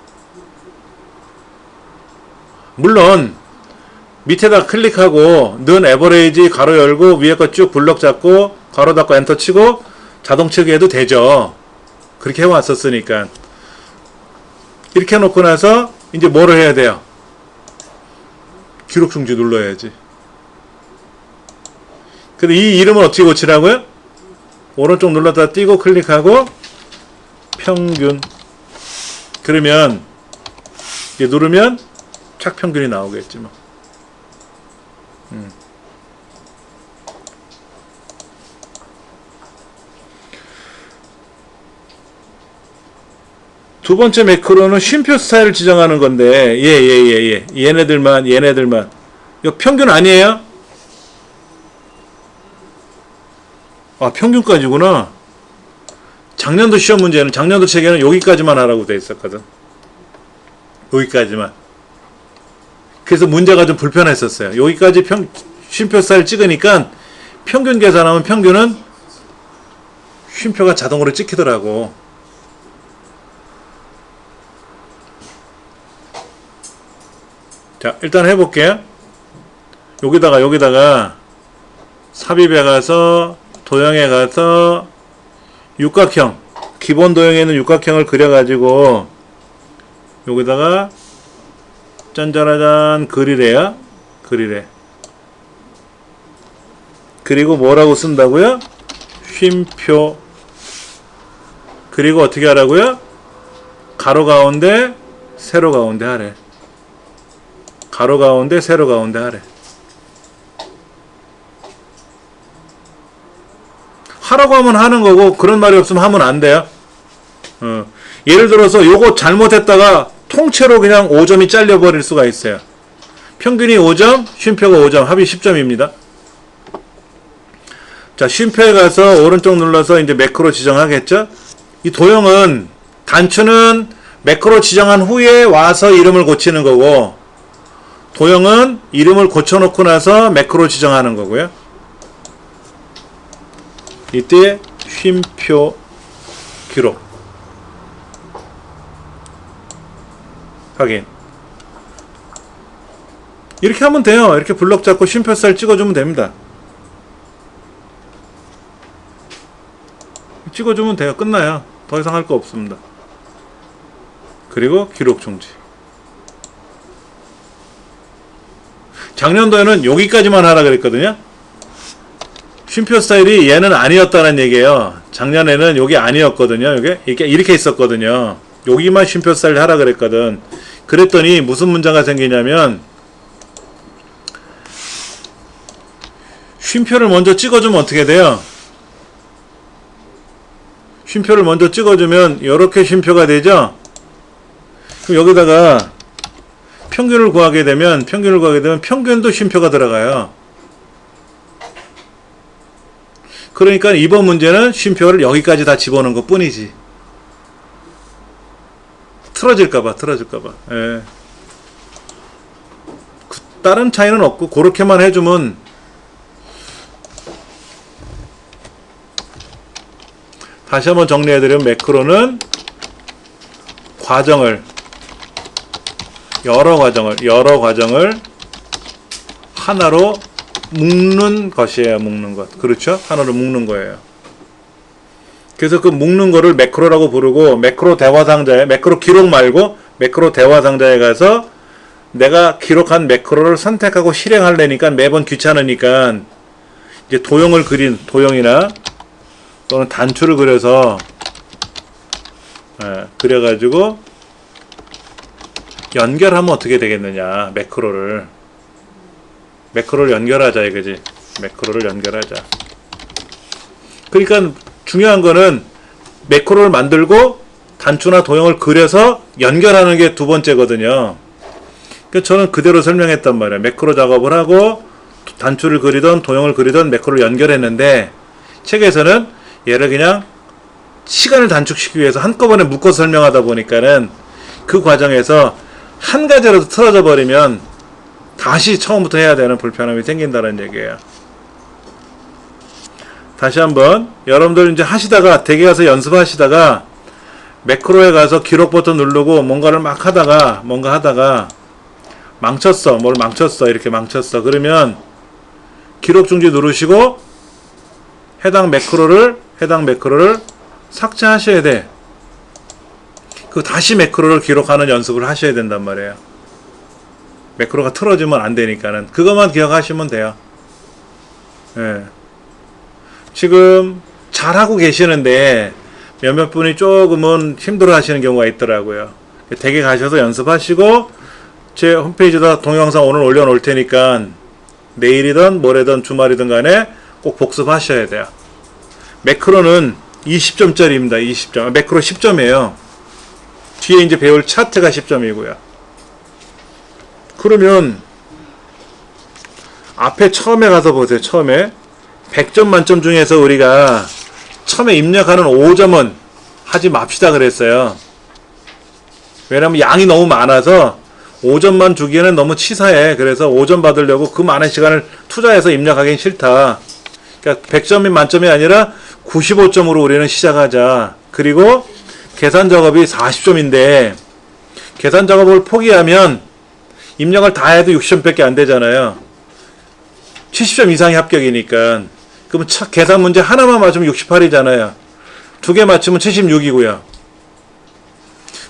물론 밑에다 클릭하고 는 에버레이지 가로 열고 위에 거 쭉 블럭 잡고 가로 닫고 엔터 치고 자동 치기해도 되죠. 그렇게 해왔었으니까. 이렇게 해놓고 나서 이제 뭐를 해야 돼요? 기록 중지 눌러야지. 근데 이 이름은 어떻게 고치라고요? 오른쪽 눌렀다 띄고 클릭하고 평균. 그러면 이제 누르면 착 평균이 나오겠지 뭐. 두 번째 매크로는 쉼표 스타일을 지정하는 건데 얘네들만 이거 평균 아니에요? 아 평균까지구나. 작년도 시험 문제는 작년도 책에는 여기까지만 하라고 돼 있었거든. 여기까지만. 그래서 문제가 좀 불편했었어요. 여기까지 쉼표 스타일 찍으니까 평균 계산하면 평균은 쉼표가 자동으로 찍히더라고. 자, 일단 해볼게요. 여기다가 삽입에 가서 도형에 가서 육각형, 기본 도형에는 육각형을 그려가지고 여기다가 짠짜라잔 그리래요. 그리래. 그리고 뭐라고 쓴다고요? 쉼표. 그리고 어떻게 하라고요? 가로 가운데 세로 가운데 하래. 가로 가운데 세로 가운데 하래. 하라고 하면 하는 거고 그런 말이 없으면 하면 안 돼요. 예를 들어서 요거 잘못했다가 통째로 그냥 5점이 잘려버릴 수가 있어요. 평균이 5점, 쉼표가 5점, 합이 10점입니다. 자, 쉼표에 가서 오른쪽 눌러서 이제 매크로 지정하겠죠? 이 도형은, 단추는 매크로 지정한 후에 와서 이름을 고치는 거고, 도형은 이름을 고쳐놓고 나서 매크로 지정하는 거고요. 이때 쉼표 기록 확인. 이렇게 하면 돼요. 이렇게 블럭 잡고 쉼표 셀 찍어주면 됩니다. 찍어주면 돼요. 끝나요. 더 이상 할 거 없습니다. 그리고 기록 중지. 작년도에는 여기까지만 하라 그랬거든요. 쉼표 스타일이 얘는 아니었다는 얘기예요. 작년에는 여기 아니었거든요. 이렇게 있었거든요. 여기만 쉼표 스타일 하라 그랬거든. 그랬더니 무슨 문제가 생기냐면 쉼표를 먼저 찍어주면 어떻게 돼요? 쉼표를 먼저 찍어주면 이렇게 쉼표가 되죠? 그럼 여기다가 평균을 구하게 되면 평균도 쉼표가 들어가요. 그러니까 이번 문제는 쉼표를 여기까지 다 집어넣은 것 뿐이지. 틀어질까봐. 예. 다른 차이는 없고 그렇게만 해주면 다시 한번 정리해드리면 매크로는 과정을 여러 과정을 하나로 묶는 것이에요. 묶는 것. 그렇죠? 하나로 묶는 거예요. 그래서 그 묶는 거를 매크로라고 부르고, 매크로 대화 상자에, 매크로 기록 말고 매크로 대화 상자에 가서 내가 기록한 매크로를 선택하고 실행하려니까 매번 귀찮으니까 이제 도형을 그린, 도형이나 또는 단추를 그려서 그려가지고 연결하면 어떻게 되겠느냐. 매크로를 연결하자 이거지. 매크로를 연결하자. 그러니까 중요한 거는 매크로를 만들고 단추나 도형을 그려서 연결하는 게 두 번째거든요. 그러니까 저는 그대로 설명했단 말이에요. 매크로 작업을 하고 단추를 그리던 도형을 그리던 매크로를 연결했는데, 책에서는 얘를 그냥 시간을 단축시키기 위해서 한꺼번에 묶어서 설명하다 보니까는 그 과정에서 한 가지라도 틀어져 버리면 다시 처음부터 해야 되는 불편함이 생긴다는 얘기예요. 다시 한번 여러분들 이제 하시다가, 댁에 가서 연습하시다가 매크로에 가서 기록 버튼 누르고 뭔가를 막 하다가 망쳤어. 뭘 망쳤어. 이렇게 망쳤어. 그러면 기록 중지 누르시고 해당 매크로를 삭제하셔야 돼. 그 다시 매크로를 기록하는 연습을 하셔야 된단 말이에요. 매크로가 틀어지면 안 되니까는. 그것만 기억하시면 돼요. 예. 지금 잘하고 계시는데 몇몇 분이 조금은 힘들어 하시는 경우가 있더라고요. 댁에 가셔서 연습하시고 제 홈페이지에다 동영상 오늘 올려놓을 테니까 내일이든 모레든 주말이든 간에 꼭 복습하셔야 돼요. 매크로는 20점짜리입니다. 20점. 매크로 10점이에요. 뒤에 이제 배울 차트가 10점이고요. 그러면 앞에 처음에 가서 보세요. 처음에 100점 만점 중에서 우리가 처음에 입력하는 5점은 하지 맙시다 그랬어요. 왜냐면 양이 너무 많아서 5점만 주기에는 너무 치사해. 그래서 5점 받으려고 그 많은 시간을 투자해서 입력하기는 싫다. 그러니까 100점이 만점이 아니라 95점으로 우리는 시작하자. 그리고 계산 작업이 40점인데 계산 작업을 포기하면 입력을 다 해도 60점밖에 안 되잖아요. 70점 이상이 합격이니까. 그러면 계산 문제 하나만 맞으면 68이잖아요. 두 개 맞추면 76이고요.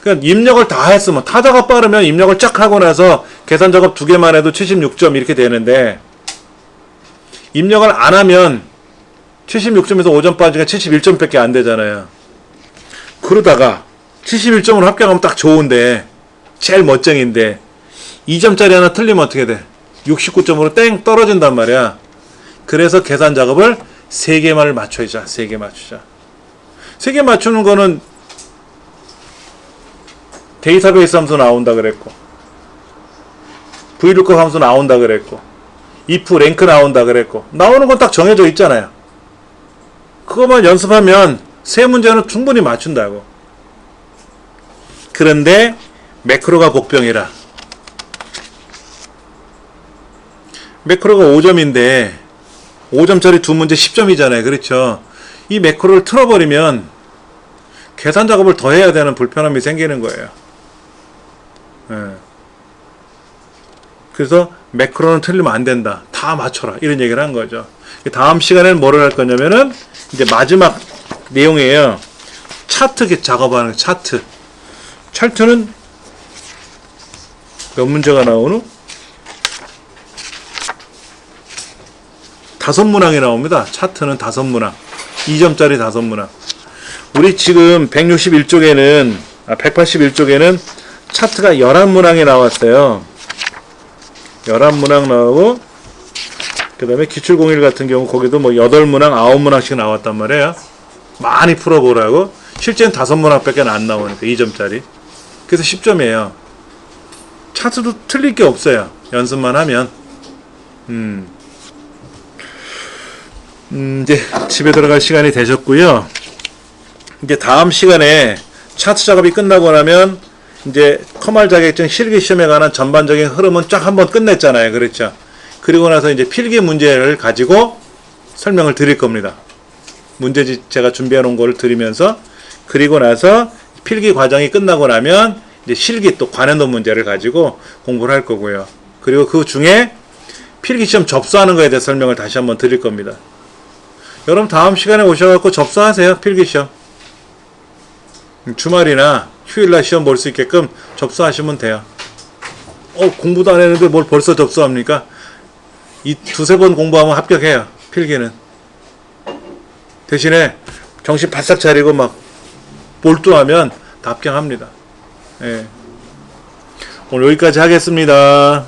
그러니까 입력을 다 했으면, 타자가 빠르면 입력을 쫙 하고 나서 계산 작업 두 개만 해도 76점 이렇게 되는데, 입력을 안 하면 76점에서 5점 빠지니까 71점밖에 안 되잖아요. 그러다가 71점으로 합격하면 딱 좋은데, 제일 멋쟁인데 2점짜리 하나 틀리면 어떻게 돼? 69점으로 땡 떨어진단 말이야. 그래서 계산 작업을 3개만을 맞춰야자. 3개 맞추자. 3개 맞추는 거는 데이터베이스 함수 나온다 그랬고, VLOOKUP 함수 나온다 그랬고, if 랭크 나온다 그랬고, 나오는 건 딱 정해져 있잖아요. 그것만 연습하면 세 문제는 충분히 맞춘다고. 그런데 매크로가 복병이라. 매크로가 5점인데 5점짜리 두 문제 10점이잖아요. 그렇죠? 이 매크로를 틀어버리면 계산 작업을 더 해야 되는 불편함이 생기는 거예요. 그래서 매크로는 틀리면 안 된다. 다 맞춰라. 이런 얘기를 한 거죠. 다음 시간에는 뭐를 할 거냐면은 이제 마지막 내용이에요. 차트 작업하는 거, 차트. 차트는 몇 문제가 나오노? 5문항이 나옵니다. 차트는 5문항. 2점짜리 5문항. 우리 지금 161쪽에는 181쪽에는 차트가 11문항이 나왔어요. 11문항 나오고, 그 다음에 기출공일 같은 경우 거기도 뭐 8문항, 9문항씩 나왔단 말이에요. 많이 풀어보라고. 실제는 5문항밖에 안 나오니까 2점짜리. 그래서 10점이에요. 차트도 틀릴 게 없어요. 연습만 하면. 이제 집에 들어갈 시간이 되셨고요. 이제 다음 시간에 차트 작업이 끝나고 나면 이제 커말 자격증 실기 시험에 관한 전반적인 흐름은 쫙 한번 끝냈잖아요. 그렇죠? 그리고 나서 이제 필기 문제를 가지고 설명을 드릴 겁니다. 문제집 제가 준비해 놓은 거를 드리면서, 그리고 나서 필기 과정이 끝나고 나면 이제 실기 또 관련도 문제를 가지고 공부를 할 거고요. 그리고 그 중에 필기시험 접수하는 거에 대해 설명을 다시 한번 드릴 겁니다. 여러분 다음 시간에 오셔갖고 접수하세요. 필기시험. 주말이나 휴일날 시험 볼 수 있게끔 접수하시면 돼요. 공부도 안 했는데 뭘 벌써 접수합니까? 이 두세 번 공부하면 합격해요. 필기는. 대신에 정신 바싹 차리고 막 몰두하면 다 합격합니다. 예. 오늘 여기까지 하겠습니다.